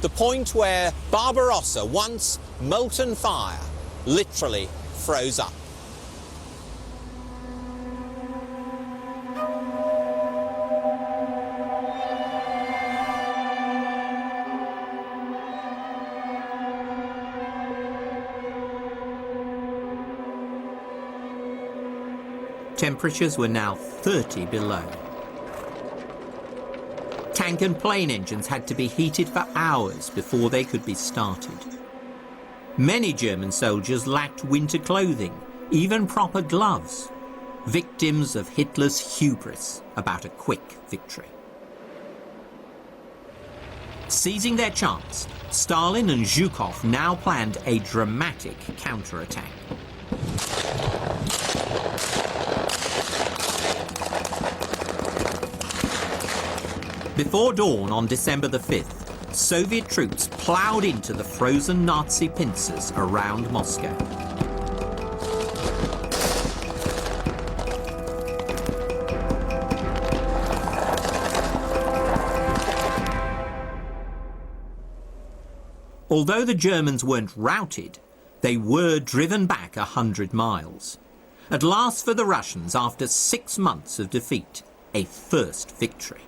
The point where Barbarossa, once molten fire, literally froze up. Temperatures were now 30 below. Tank and plane engines had to be heated for hours before they could be started. Many German soldiers lacked winter clothing, even proper gloves, victims of Hitler's hubris about a quick victory. Seizing their chance, Stalin and Zhukov now planned a dramatic counterattack. Before dawn on December the 5th, Soviet troops ploughed into the frozen Nazi pincers around Moscow. Although the Germans weren't routed, they were driven back 100 miles. At last for the Russians, after 6 months of defeat, a first victory.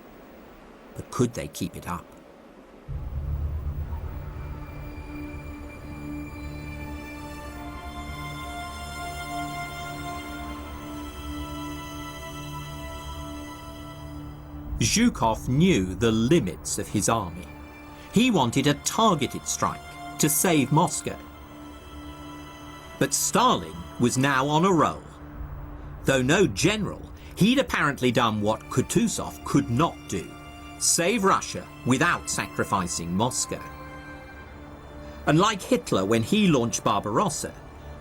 But could they keep it up? Zhukov knew the limits of his army. He wanted a targeted strike to save Moscow. But Stalin was now on a roll. Though no general, he'd apparently done what Kutuzov could not do: save Russia without sacrificing Moscow. And like Hitler when he launched Barbarossa,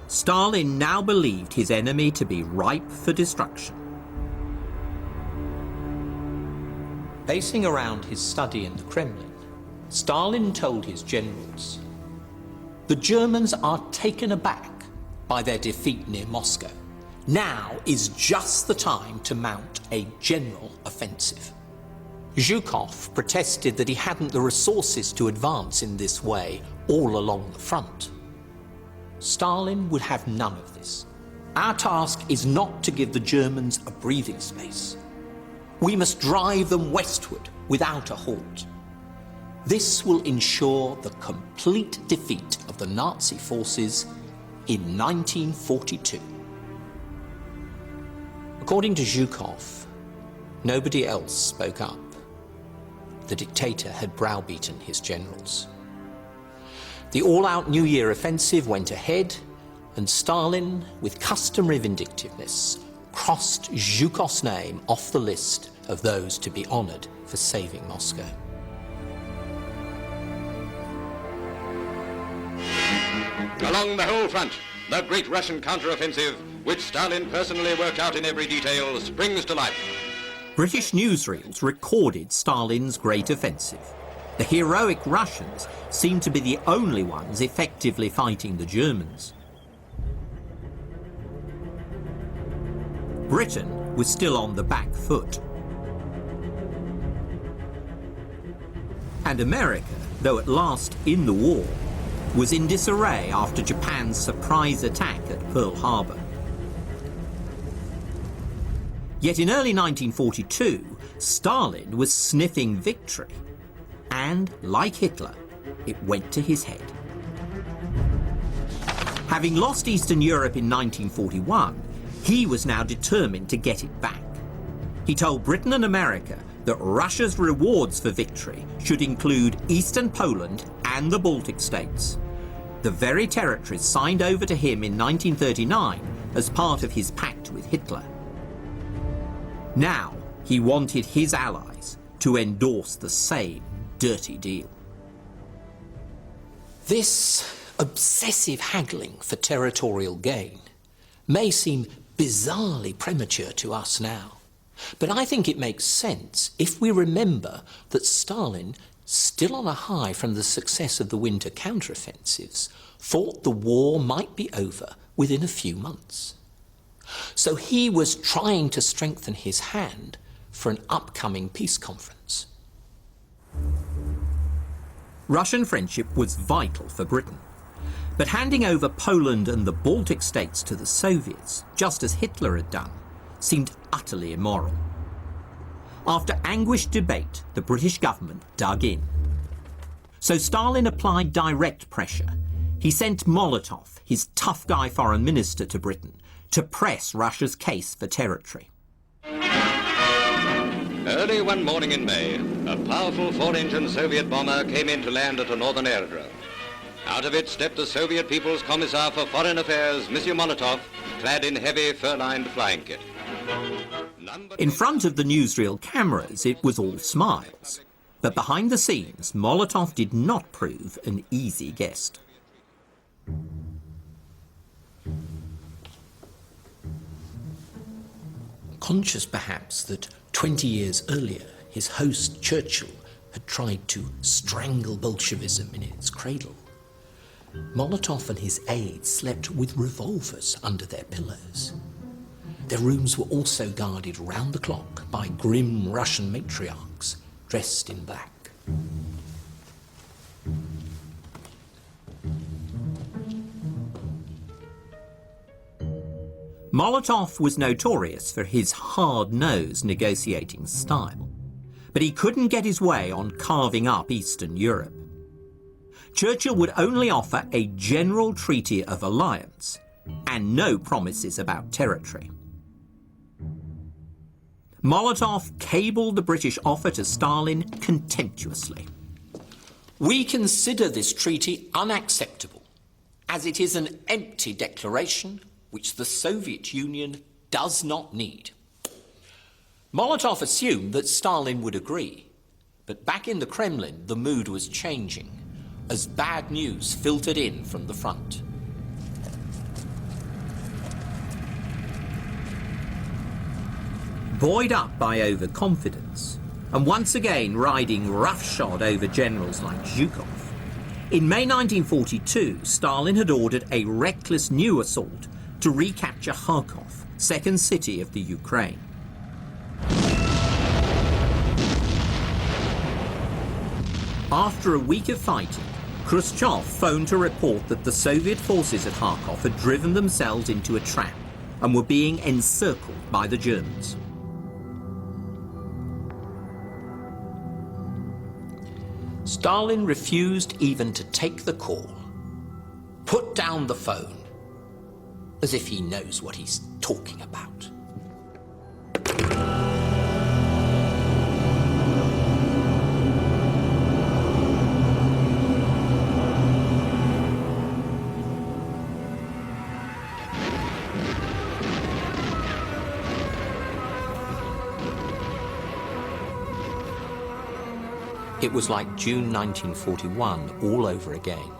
Stalin now believed his enemy to be ripe for destruction. Pacing around his study in the Kremlin, Stalin told his generals, "The Germans are taken aback by their defeat near Moscow. Now is just the time to mount a general offensive." Zhukov protested that he hadn't the resources to advance in this way all along the front. Stalin would have none of this. Our task is not to give the Germans a breathing space. We must drive them westward without a halt. This will ensure the complete defeat of the Nazi forces in 1942. According to Zhukov, nobody else spoke up. The dictator had browbeaten his generals. The all-out New Year offensive went ahead, and Stalin, with customary vindictiveness, crossed Zhukov's name off the list of those to be honoured for saving Moscow. Along the whole front, the great Russian counter-offensive, which Stalin personally worked out in every detail, springs to life. British newsreels recorded Stalin's great offensive. The heroic Russians seemed to be the only ones effectively fighting the Germans. Britain was still on the back foot. And America, though at last in the war, was in disarray after Japan's surprise attack at Pearl Harbor. Yet in early 1942, Stalin was sniffing victory. And, like Hitler, it went to his head. Having lost Eastern Europe in 1941, he was now determined to get it back. He told Britain and America that Russia's rewards for victory should include Eastern Poland and the Baltic states, the very territories signed over to him in 1939 as part of his pact with Hitler. Now he wanted his allies to endorse the same dirty deal. This obsessive haggling for territorial gain may seem bizarrely premature to us now, but I think it makes sense if we remember that Stalin, still on a high from the success of the winter counteroffensives, thought the war might be over within a few months. So he was trying to strengthen his hand for an upcoming peace conference. Russian friendship was vital for Britain, but handing over Poland and the Baltic states to the Soviets, just as Hitler had done, seemed utterly immoral. After anguished debate, the British government dug in. So Stalin applied direct pressure. He sent Molotov, his tough guy foreign minister, to Britain to press Russia's case for territory. Early one morning in May, a powerful four-engine Soviet bomber came in to land at a northern aerodrome. Out of it stepped the Soviet People's Commissar for Foreign Affairs, Monsieur Molotov, clad in heavy fur-lined flying kit. In front of the newsreel cameras, it was all smiles. But behind the scenes, Molotov did not prove an easy guest. Conscious perhaps that 20 years earlier his host Churchill had tried to strangle Bolshevism in its cradle, Molotov and his aides slept with revolvers under their pillows. Their rooms were also guarded round the clock by grim Russian matriarchs dressed in black. Molotov was notorious for his hard-nosed negotiating style, but he couldn't get his way on carving up Eastern Europe. Churchill would only offer a general treaty of alliance and no promises about territory. Molotov cabled the British offer to Stalin contemptuously. We consider this treaty unacceptable, as it is an empty declaration which the Soviet Union does not need. Molotov assumed that Stalin would agree, but back in the Kremlin the mood was changing as bad news filtered in from the front. Buoyed up by overconfidence, and once again riding roughshod over generals like Zhukov, in May 1942 Stalin had ordered a reckless new assault to recapture Kharkov, second city of the Ukraine. After a week of fighting, Khrushchev phoned to report that the Soviet forces at Kharkov had driven themselves into a trap and were being encircled by the Germans. Stalin refused even to take the call, put down the phone, as if he knows what he's talking about. It was like June 1941 all over again.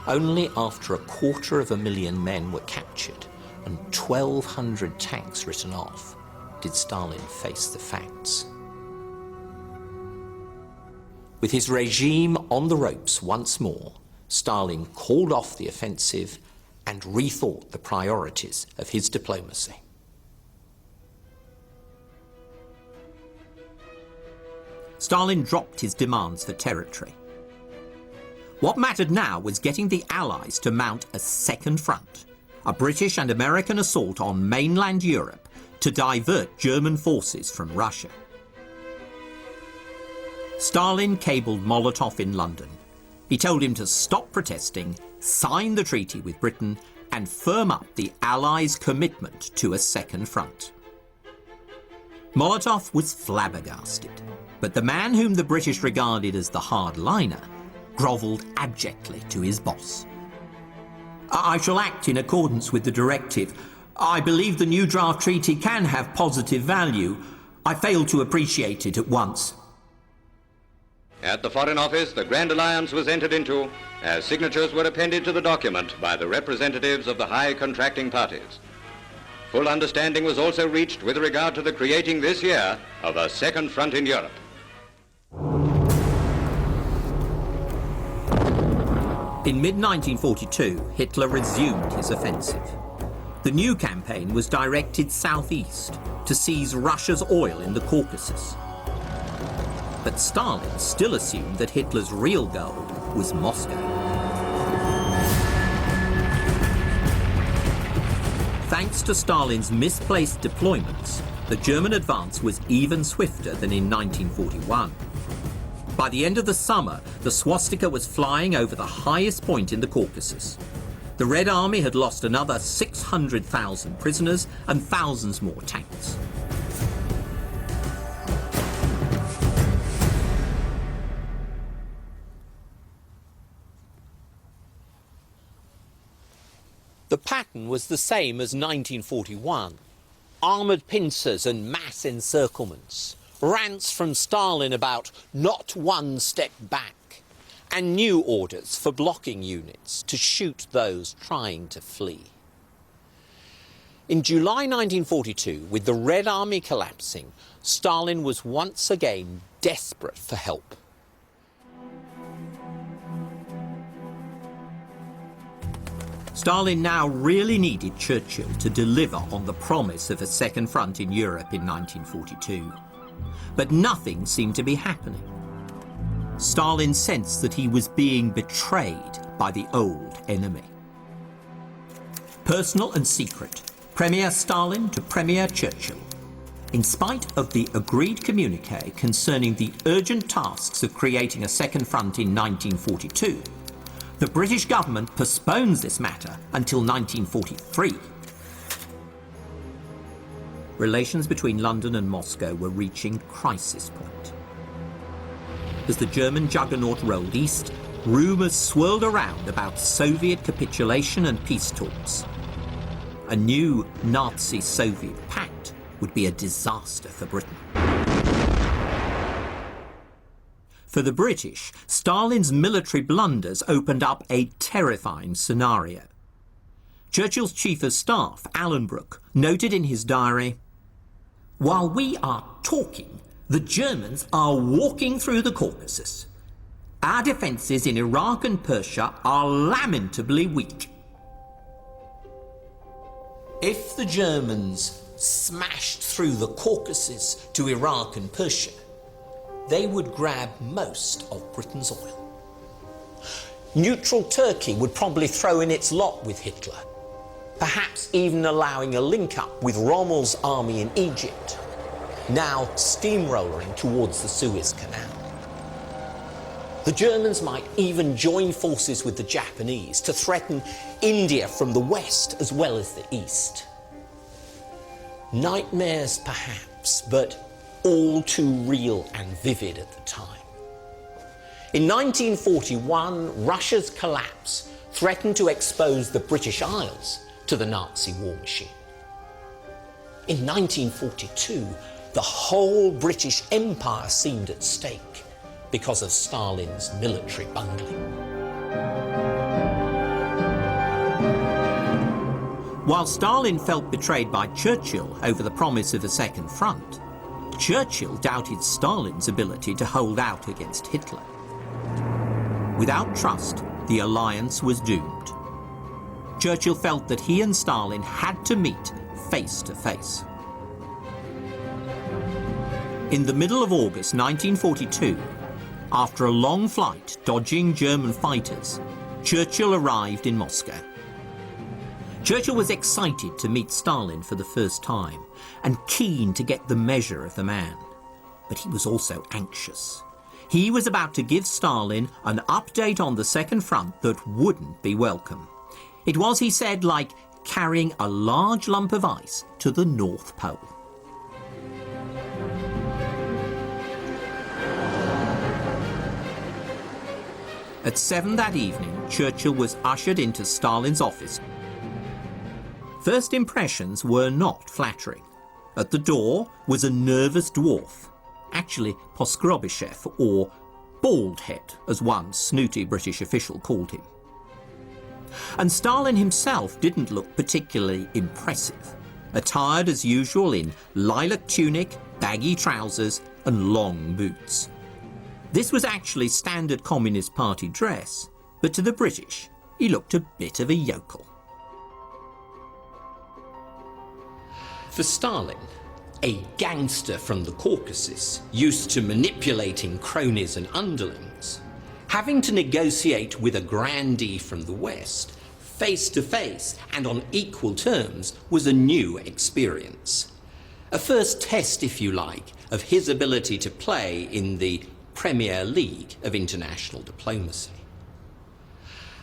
Only after 250,000 men were captured and 1,200 tanks written off did Stalin face the facts. With his regime on the ropes once more, Stalin called off the offensive and rethought the priorities of his diplomacy. Stalin dropped his demands for territory. What mattered now was getting the Allies to mount a second front, a British and American assault on mainland Europe to divert German forces from Russia. Stalin cabled Molotov in London. He told him to stop protesting, sign the treaty with Britain, and firm up the Allies' commitment to a second front. Molotov was flabbergasted, but the man whom the British regarded as the hardliner grovelled abjectly to his boss. I shall act in accordance with the directive. I believe the new draft treaty can have positive value. I failed to appreciate it at once. At the Foreign Office, the Grand Alliance was entered into as signatures were appended to the document by the representatives of the high contracting parties. Full understanding was also reached with regard to the creating this year of a second front in Europe. In mid-1942, Hitler resumed his offensive. The new campaign was directed southeast to seize Russia's oil in the Caucasus. But Stalin still assumed that Hitler's real goal was Moscow. Thanks to Stalin's misplaced deployments, the German advance was even swifter than in 1941. By the end of the summer, the swastika was flying over the highest point in the Caucasus. The Red Army had lost another 600,000 prisoners and thousands more tanks. The pattern was the same as 1941. Armoured pincers and mass encirclements, rants from Stalin about not one step back, and new orders for blocking units to shoot those trying to flee. In July 1942, with the Red Army collapsing, Stalin was once again desperate for help. Stalin now really needed Churchill to deliver on the promise of a second front in Europe in 1942. But nothing seemed to be happening. Stalin sensed that he was being betrayed by the old enemy. Personal and secret, Premier Stalin to Premier Churchill. In spite of the agreed communiqué concerning the urgent tasks of creating a second front in 1942, the British government postpones this matter until 1943. Relations between London and Moscow were reaching crisis point. As the German juggernaut rolled east, rumours swirled around about Soviet capitulation and peace talks. A new Nazi-Soviet pact would be a disaster for Britain. For the British, Stalin's military blunders opened up a terrifying scenario. Churchill's chief of staff, Alan Brooke, noted in his diary, "While we are talking, the Germans are walking through the Caucasus. Our defences in Iraq and Persia are lamentably weak." If the Germans smashed through the Caucasus to Iraq and Persia, they would grab most of Britain's oil. Neutral Turkey would probably throw in its lot with Hitler. perhaps even allowing a link-up with Rommel's army in Egypt, now steamrolling towards the Suez Canal. The Germans might even join forces with the Japanese to threaten India from the west as well as the east. Nightmares perhaps, but all too real and vivid at the time. In 1941, Russia's collapse threatened to expose the British Isles to the Nazi war machine. In 1942, the whole British Empire seemed at stake because of Stalin's military bungling. While Stalin felt betrayed by Churchill over the promise of a second front, Churchill doubted Stalin's ability to hold out against Hitler. Without trust, the alliance was doomed. Churchill felt that he and Stalin had to meet face to face. In the middle of August 1942, after a long flight dodging German fighters, Churchill arrived in Moscow. Churchill was excited to meet Stalin for the first time and keen to get the measure of the man. But he was also anxious. He was about to give Stalin an update on the Second Front that wouldn't be welcome. It was, he said, like carrying a large lump of ice to the North Pole. At 7 that evening, Churchill was ushered into Stalin's office. First impressions were not flattering. At the door was a nervous dwarf, actually Poskrobyshev, or bald head, as one snooty British official called him. And Stalin himself didn't look particularly impressive, attired as usual in lilac tunic, baggy trousers and long boots. This was actually standard Communist Party dress, but to the British, he looked a bit of a yokel. For Stalin, a gangster from the Caucasus, used to manipulating cronies and underlings, having to negotiate with a grandee from the West, face to face and on equal terms, was a new experience. A first test, if you like, of his ability to play in the Premier League of international diplomacy.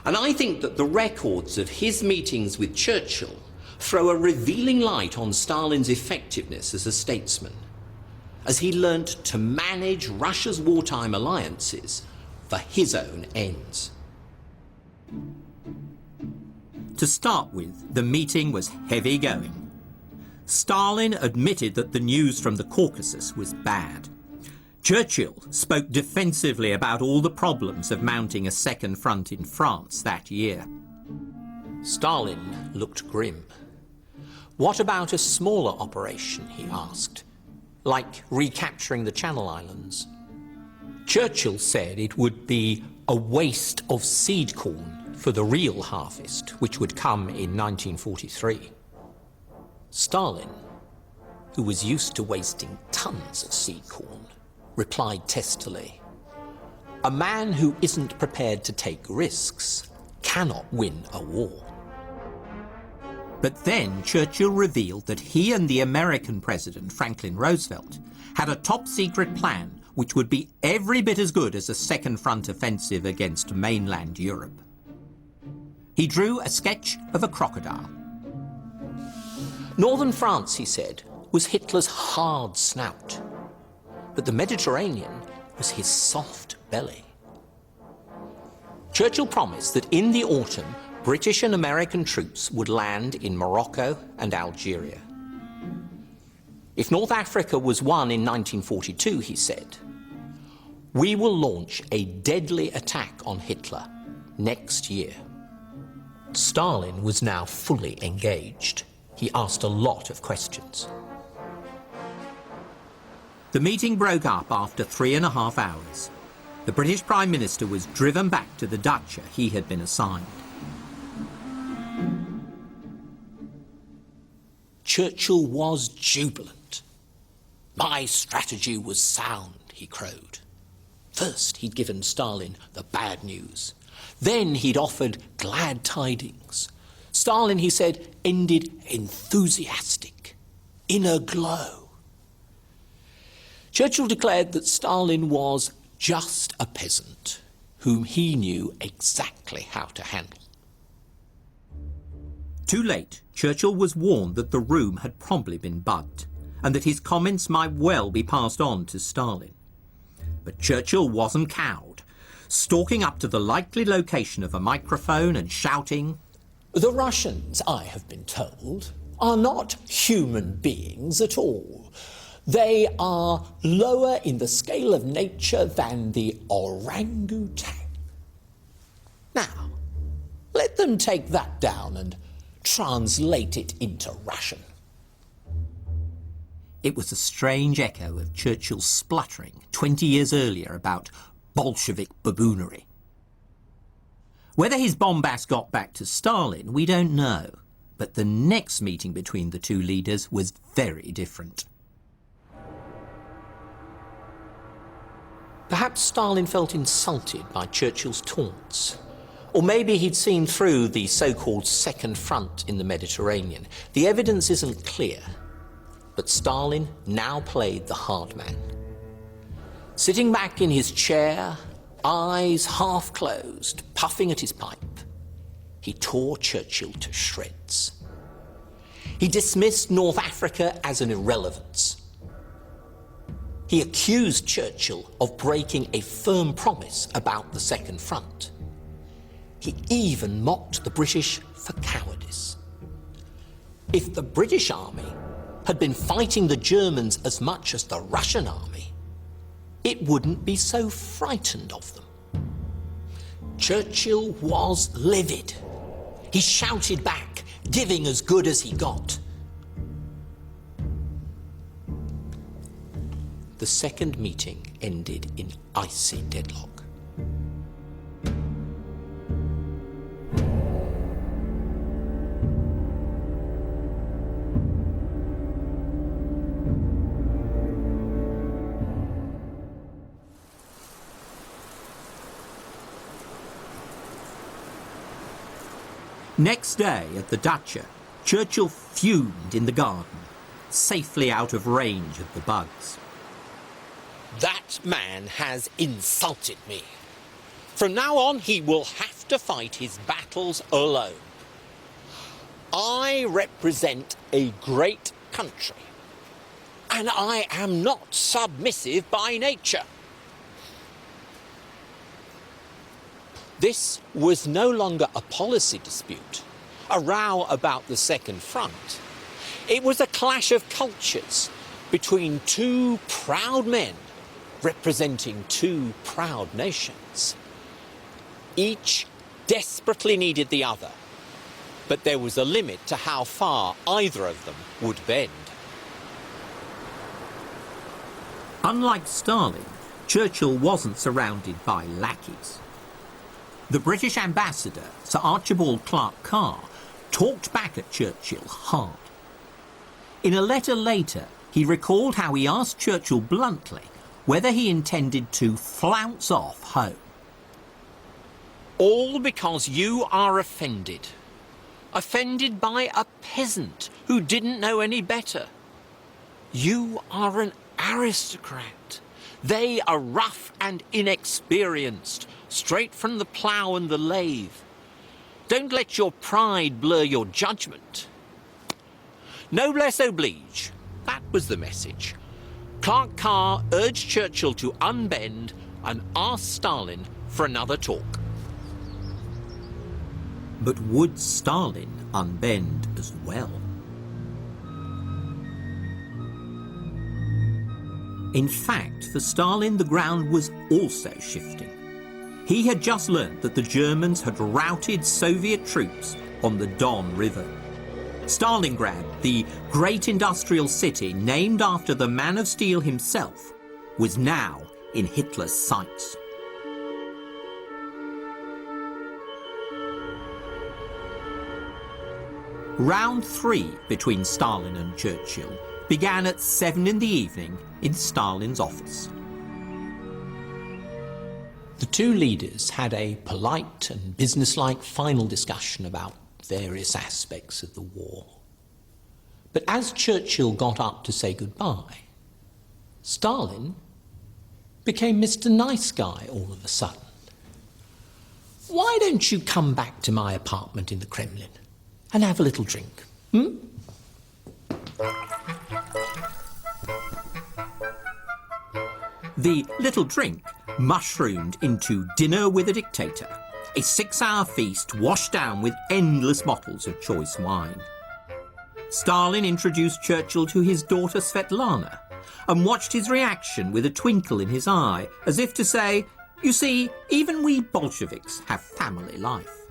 And I think that the records of his meetings with Churchill throw a revealing light on Stalin's effectiveness as a statesman, as he learnt to manage Russia's wartime alliances for his own ends. To start with, the meeting was heavy going. Stalin admitted that the news from the Caucasus was bad. Churchill spoke defensively about all the problems of mounting a second front in France that year. Stalin looked grim. What about a smaller operation, he asked, like recapturing the Channel Islands? Churchill said it would be a waste of seed corn for the real harvest, which would come in 1943. Stalin, who was used to wasting tons of seed corn, replied testily, "A man who isn't prepared to take risks cannot win a war." But then Churchill revealed that he and the American president, Franklin Roosevelt, had a top-secret plan which would be every bit as good as a second front offensive against mainland Europe. He drew a sketch of a crocodile. Northern France, he said, was Hitler's hard snout, but the Mediterranean was his soft belly. Churchill promised that in the autumn, British and American troops would land in Morocco and Algeria. If North Africa was won in 1942, he said, we will launch a deadly attack on Hitler next year. Stalin was now fully engaged. He asked a lot of questions. The meeting broke up after 3.5 hours. The British Prime Minister was driven back to the dacha he had been assigned. Churchill was jubilant. My strategy was sound, he crowed. First, he'd given Stalin the bad news. Then he'd offered glad tidings. Stalin, he said, ended enthusiastic, in a glow. Churchill declared that Stalin was just a peasant whom he knew exactly how to handle. Too late, Churchill was warned that the room had probably been bugged, and that his comments might well be passed on to Stalin. But Churchill wasn't cowed, stalking up to the likely location of a microphone and shouting, The Russians, I have been told, are not human beings at all. They are lower in the scale of nature than the orangutan. Now, let them take that down and translate it into Russian. It was a strange echo of Churchill's spluttering 20 years earlier about Bolshevik baboonery. Whether his bombast got back to Stalin, we don't know, but the next meeting between the two leaders was very different. Perhaps Stalin felt insulted by Churchill's taunts. Or maybe he'd seen through the so-called Second Front in the Mediterranean. The evidence isn't clear, but Stalin now played the hard man. Sitting back in his chair, eyes half closed, puffing at his pipe, he tore Churchill to shreds. He dismissed North Africa as an irrelevance. He accused Churchill of breaking a firm promise about the Second Front. He even mocked the British for cowardice. If the British army had been fighting the Germans as much as the Russian army, it wouldn't be so frightened of them. Churchill was livid. He shouted back, giving as good as he got. The second meeting ended in icy deadlock. Next day at the Dacha, Churchill fumed in the garden, safely out of range of the bugs. That man has insulted me. From now on, he will have to fight his battles alone. I represent a great country, and I am not submissive by nature. This was no longer a policy dispute, a row about the Second Front. It was a clash of cultures between two proud men representing two proud nations. Each desperately needed the other, but there was a limit to how far either of them would bend. Unlike Stalin, Churchill wasn't surrounded by lackeys. The British ambassador, Sir Archibald Clark Carr, talked back at Churchill hard. In a letter later, he recalled how he asked Churchill bluntly whether he intended to flounce off home. All because you are offended. Offended by a peasant who didn't know any better. You are an aristocrat. They are rough and inexperienced, straight from the plough and the lathe. Don't let your pride blur your judgment. Noblesse oblige. That was the message. Clark Carr urged Churchill to unbend and ask Stalin for another talk. But would Stalin unbend as well? In fact, for Stalin, the ground was also shifting. He had just learnt that the Germans had routed Soviet troops on the Don River. Stalingrad, the great industrial city named after the Man of Steel himself, was now in Hitler's sights. Round 3 between Stalin and Churchill began at 7 in the evening in Stalin's office. The two leaders had a polite and businesslike final discussion about various aspects of the war. But as Churchill got up to say goodbye, Stalin became Mr. Nice Guy all of a sudden. Why don't you come back to my apartment in the Kremlin and have a little drink? The little drink mushroomed into dinner with a dictator, a 6-hour feast washed down with endless bottles of choice wine. Stalin introduced Churchill to his daughter Svetlana and watched his reaction with a twinkle in his eye, as if to say, "You see, even we Bolsheviks have family life."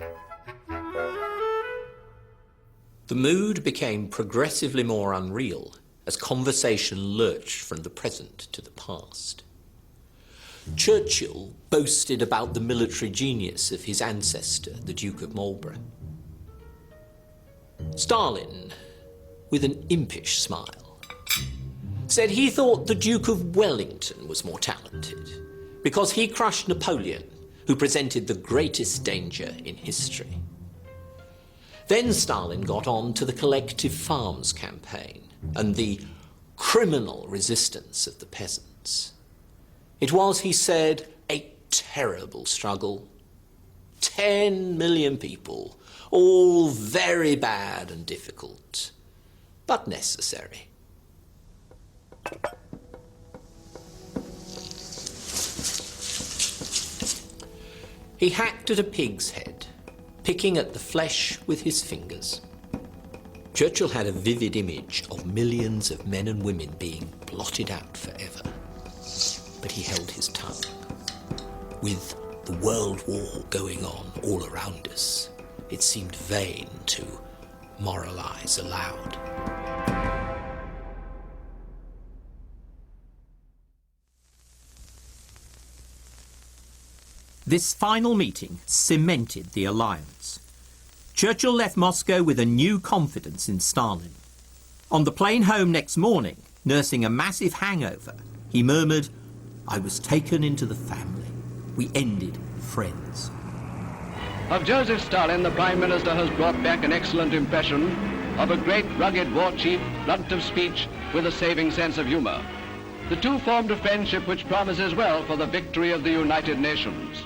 The mood became progressively more unreal as conversation lurched from the present to the past. Churchill boasted about the military genius of his ancestor, the Duke of Marlborough. Stalin, with an impish smile, said he thought the Duke of Wellington was more talented because he crushed Napoleon, who presented the greatest danger in history. Then Stalin got on to the collective farms campaign and the criminal resistance of the peasants. It was, he said, a terrible struggle. 10 million people, all very bad and difficult, but necessary. He hacked at a pig's head, picking at the flesh with his fingers. Churchill had a vivid image of millions of men and women being blotted out forever. But he held his tongue. With the World War going on all around us, it seemed vain to moralize aloud. This final meeting cemented the alliance. Churchill left Moscow with a new confidence in Stalin. On the plane home next morning, nursing a massive hangover, he murmured, "I was taken into the family. We ended friends." Of Joseph Stalin, the Prime Minister has brought back an excellent impression of a great rugged war chief, blunt of speech, with a saving sense of humor. The two formed a friendship which promises well for the victory of the United Nations.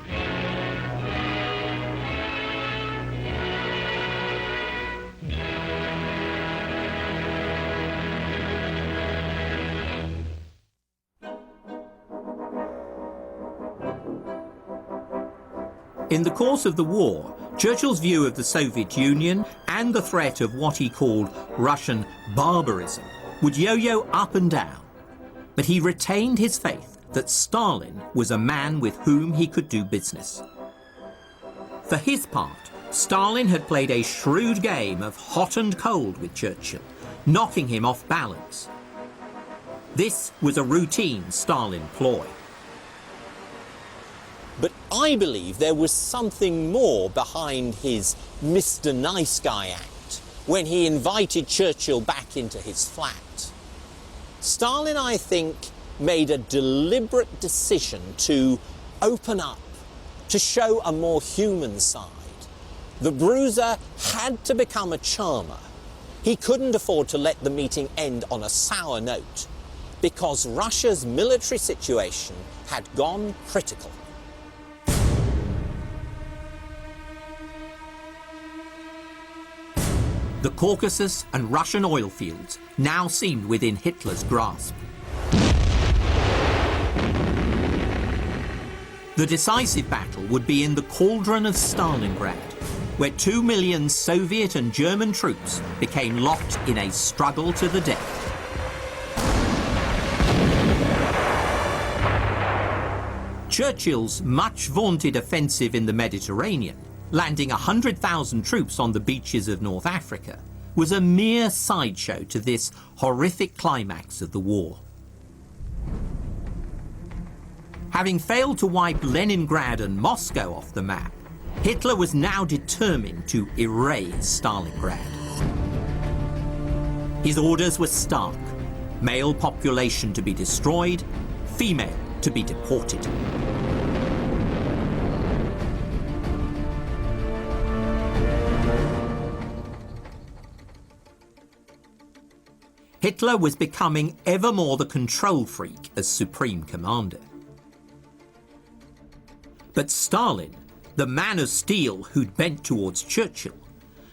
In the course of the war, Churchill's view of the Soviet Union and the threat of what he called Russian barbarism would yo-yo up and down. But he retained his faith that Stalin was a man with whom he could do business. For his part, Stalin had played a shrewd game of hot and cold with Churchill, knocking him off balance. This was a routine Stalin ploy. But I believe there was something more behind his Mr. Nice Guy act when he invited Churchill back into his flat. Stalin, I think, made a deliberate decision to open up, to show a more human side. The bruiser had to become a charmer. He couldn't afford to let the meeting end on a sour note because Russia's military situation had gone critical. The Caucasus and Russian oil fields now seemed within Hitler's grasp. The decisive battle would be in the cauldron of Stalingrad, where 2 million Soviet and German troops became locked in a struggle to the death. Churchill's much vaunted offensive in the Mediterranean, landing 100,000 troops on the beaches of North Africa, was a mere sideshow to this horrific climax of the war. Having failed to wipe Leningrad and Moscow off the map, Hitler was now determined to erase Stalingrad. His orders were stark: male population to be destroyed, female to be deported. Hitler was becoming ever more the control freak as supreme commander. But Stalin, the man of steel who'd bent towards Churchill,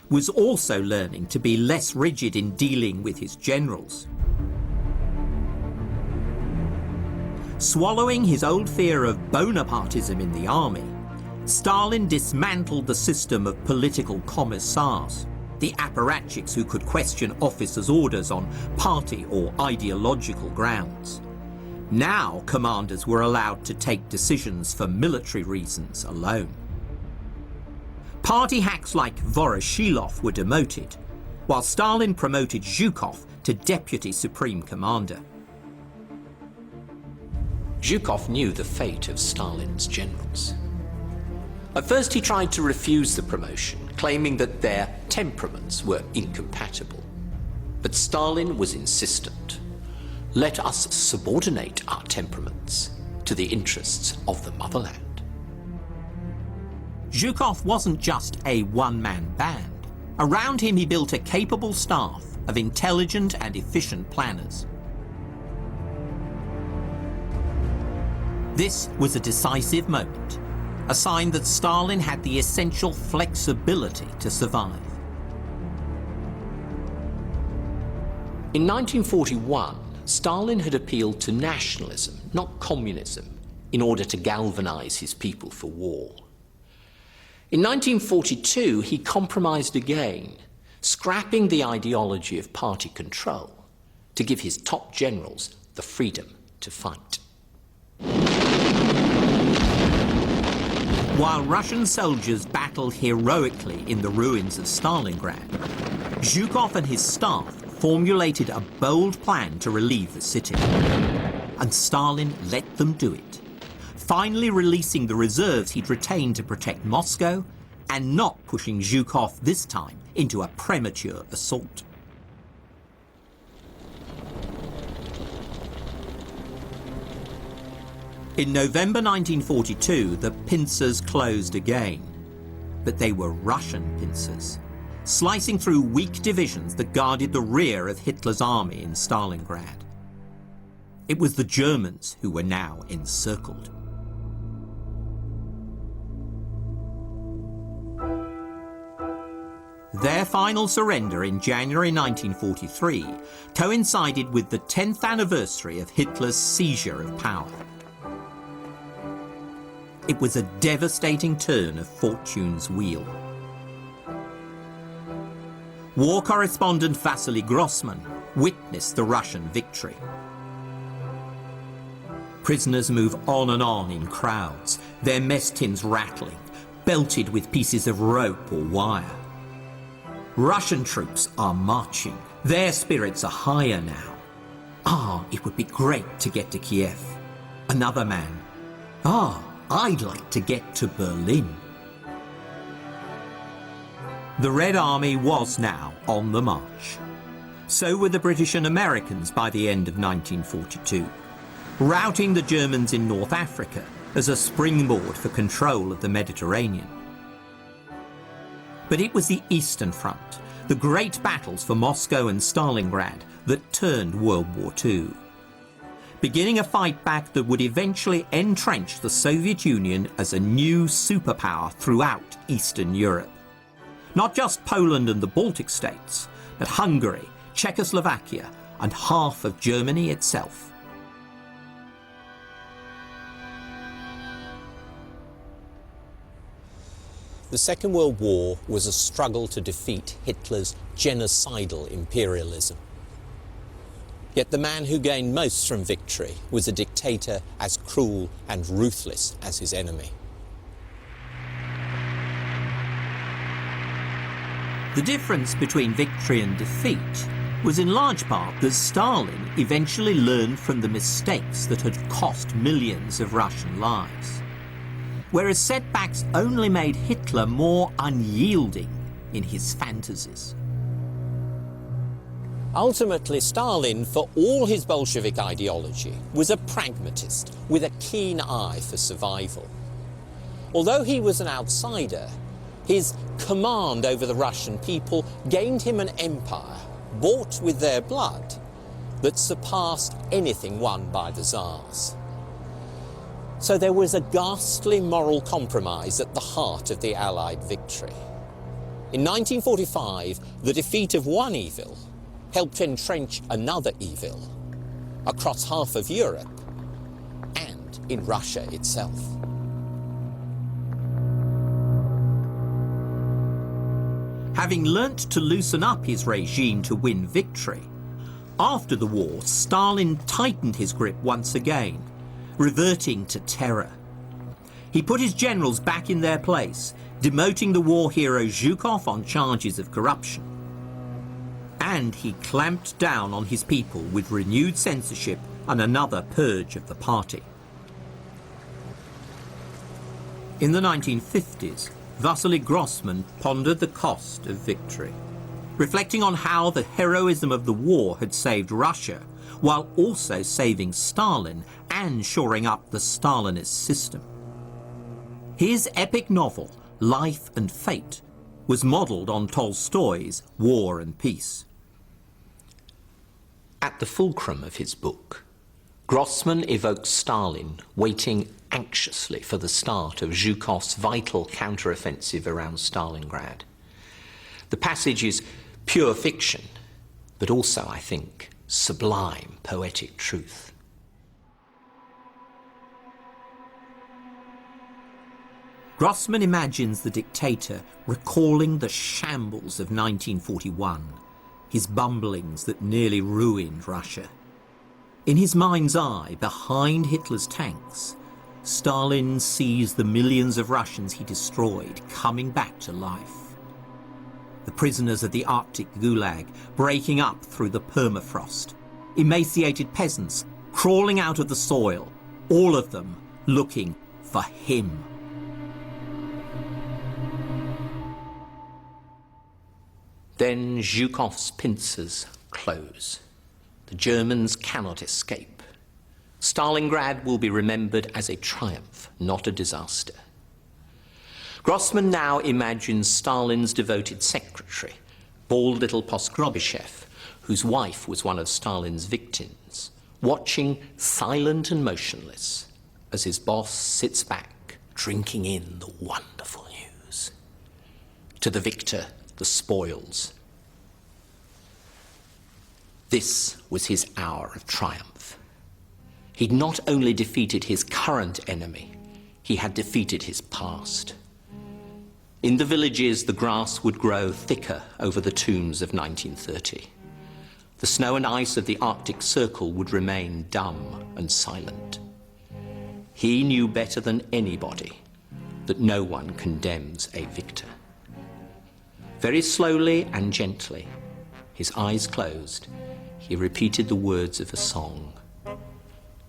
was also learning to be less rigid in dealing with his generals. Swallowing his old fear of Bonapartism in the army, Stalin dismantled the system of political commissars, the apparatchiks who could question officers' orders on party or ideological grounds. Now commanders were allowed to take decisions for military reasons alone. Party hacks like Voroshilov were demoted, while Stalin promoted Zhukov to deputy supreme commander. Zhukov knew the fate of Stalin's generals. At first he tried to refuse the promotion, claiming that their temperaments were incompatible. But Stalin was insistent. Let us subordinate our temperaments to the interests of the motherland. Zhukov wasn't just a one-man band. Around him he built a capable staff of intelligent and efficient planners. This was a decisive moment, a sign that Stalin had the essential flexibility to survive. In 1941, Stalin had appealed to nationalism, not communism, in order to galvanize his people for war. In 1942, he compromised again, scrapping the ideology of party control to give his top generals the freedom to fight. While Russian soldiers battled heroically in the ruins of Stalingrad, Zhukov and his staff formulated a bold plan to relieve the city. And Stalin let them do it, finally releasing the reserves he'd retained to protect Moscow and not pushing Zhukov this time into a premature assault. In November 1942, the pincers closed again, but they were Russian pincers, slicing through weak divisions that guarded the rear of Hitler's army in Stalingrad. It was the Germans who were now encircled. Their final surrender in January 1943 coincided with the 10th anniversary of Hitler's seizure of power. It was a devastating turn of fortune's wheel. War correspondent Vasily Grossman witnessed the Russian victory. Prisoners move on and on in crowds, their mess tins rattling, belted with pieces of rope or wire. Russian troops are marching. Their spirits are higher now. It would be great to get to Kiev. Another man. I'd like to get to Berlin. The Red Army was now on the march. So were the British and Americans by the end of 1942, routing the Germans in North Africa as a springboard for control of the Mediterranean. But it was the Eastern Front, the great battles for Moscow and Stalingrad, that turned World War II, beginning a fight back that would eventually entrench the Soviet Union as a new superpower throughout Eastern Europe. Not just Poland and the Baltic states, but Hungary, Czechoslovakia, and half of Germany itself. The Second World War was a struggle to defeat Hitler's genocidal imperialism. Yet the man who gained most from victory was a dictator as cruel and ruthless as his enemy. The difference between victory and defeat was in large part that Stalin eventually learned from the mistakes that had cost millions of Russian lives, whereas setbacks only made Hitler more unyielding in his fantasies. Ultimately, Stalin, for all his Bolshevik ideology, was a pragmatist with a keen eye for survival. Although he was an outsider, his command over the Russian people gained him an empire bought with their blood that surpassed anything won by the Tsars. So there was a ghastly moral compromise at the heart of the Allied victory. In 1945, the defeat of one evil helped entrench another evil across half of Europe and in Russia itself. Having learnt to loosen up his regime to win victory, after the war, Stalin tightened his grip once again, reverting to terror. He put his generals back in their place, demoting the war hero Zhukov on charges of corruption. And he clamped down on his people with renewed censorship and another purge of the party. In the 1950s, Vasily Grossman pondered the cost of victory, reflecting on how the heroism of the war had saved Russia, while also saving Stalin and shoring up the Stalinist system. His epic novel, Life and Fate, was modelled on Tolstoy's War and Peace. At the fulcrum of his book, Grossman evokes Stalin waiting anxiously for the start of Zhukov's vital counteroffensive around Stalingrad. The passage is pure fiction, but also, I think, sublime poetic truth. Grossman imagines the dictator recalling the shambles of 1941, his bumblings that nearly ruined Russia. In his mind's eye, behind Hitler's tanks, Stalin sees the millions of Russians he destroyed coming back to life. The prisoners of the Arctic gulag breaking up through the permafrost, emaciated peasants crawling out of the soil, all of them looking for him. Then Zhukov's pincers close. The Germans cannot escape. Stalingrad will be remembered as a triumph, not a disaster. Grossman now imagines Stalin's devoted secretary, bald little Poskrobyshev, whose wife was one of Stalin's victims, watching silent and motionless as his boss sits back, drinking in the wonderful news. To the victor, the spoils. This was his hour of triumph. He'd not only defeated his current enemy, he had defeated his past. In the villages, the grass would grow thicker over the tombs of 1930. The snow and ice of the Arctic Circle would remain dumb and silent. He knew better than anybody that no one condemns a victor. Very slowly and gently, his eyes closed, he repeated the words of a song.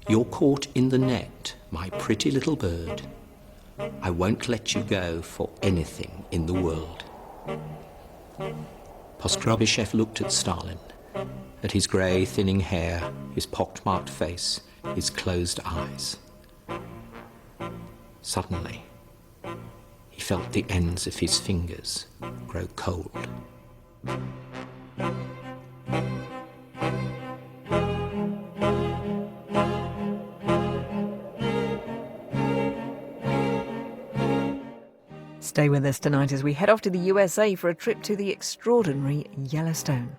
"You're caught in the net, my pretty little bird. I won't let you go for anything in the world." Poskrobyshev looked at Stalin, at his grey, thinning hair, his pockmarked face, his closed eyes. Suddenly, he felt the ends of his fingers grow cold. Stay with us tonight as we head off to the USA for a trip to the extraordinary Yellowstone.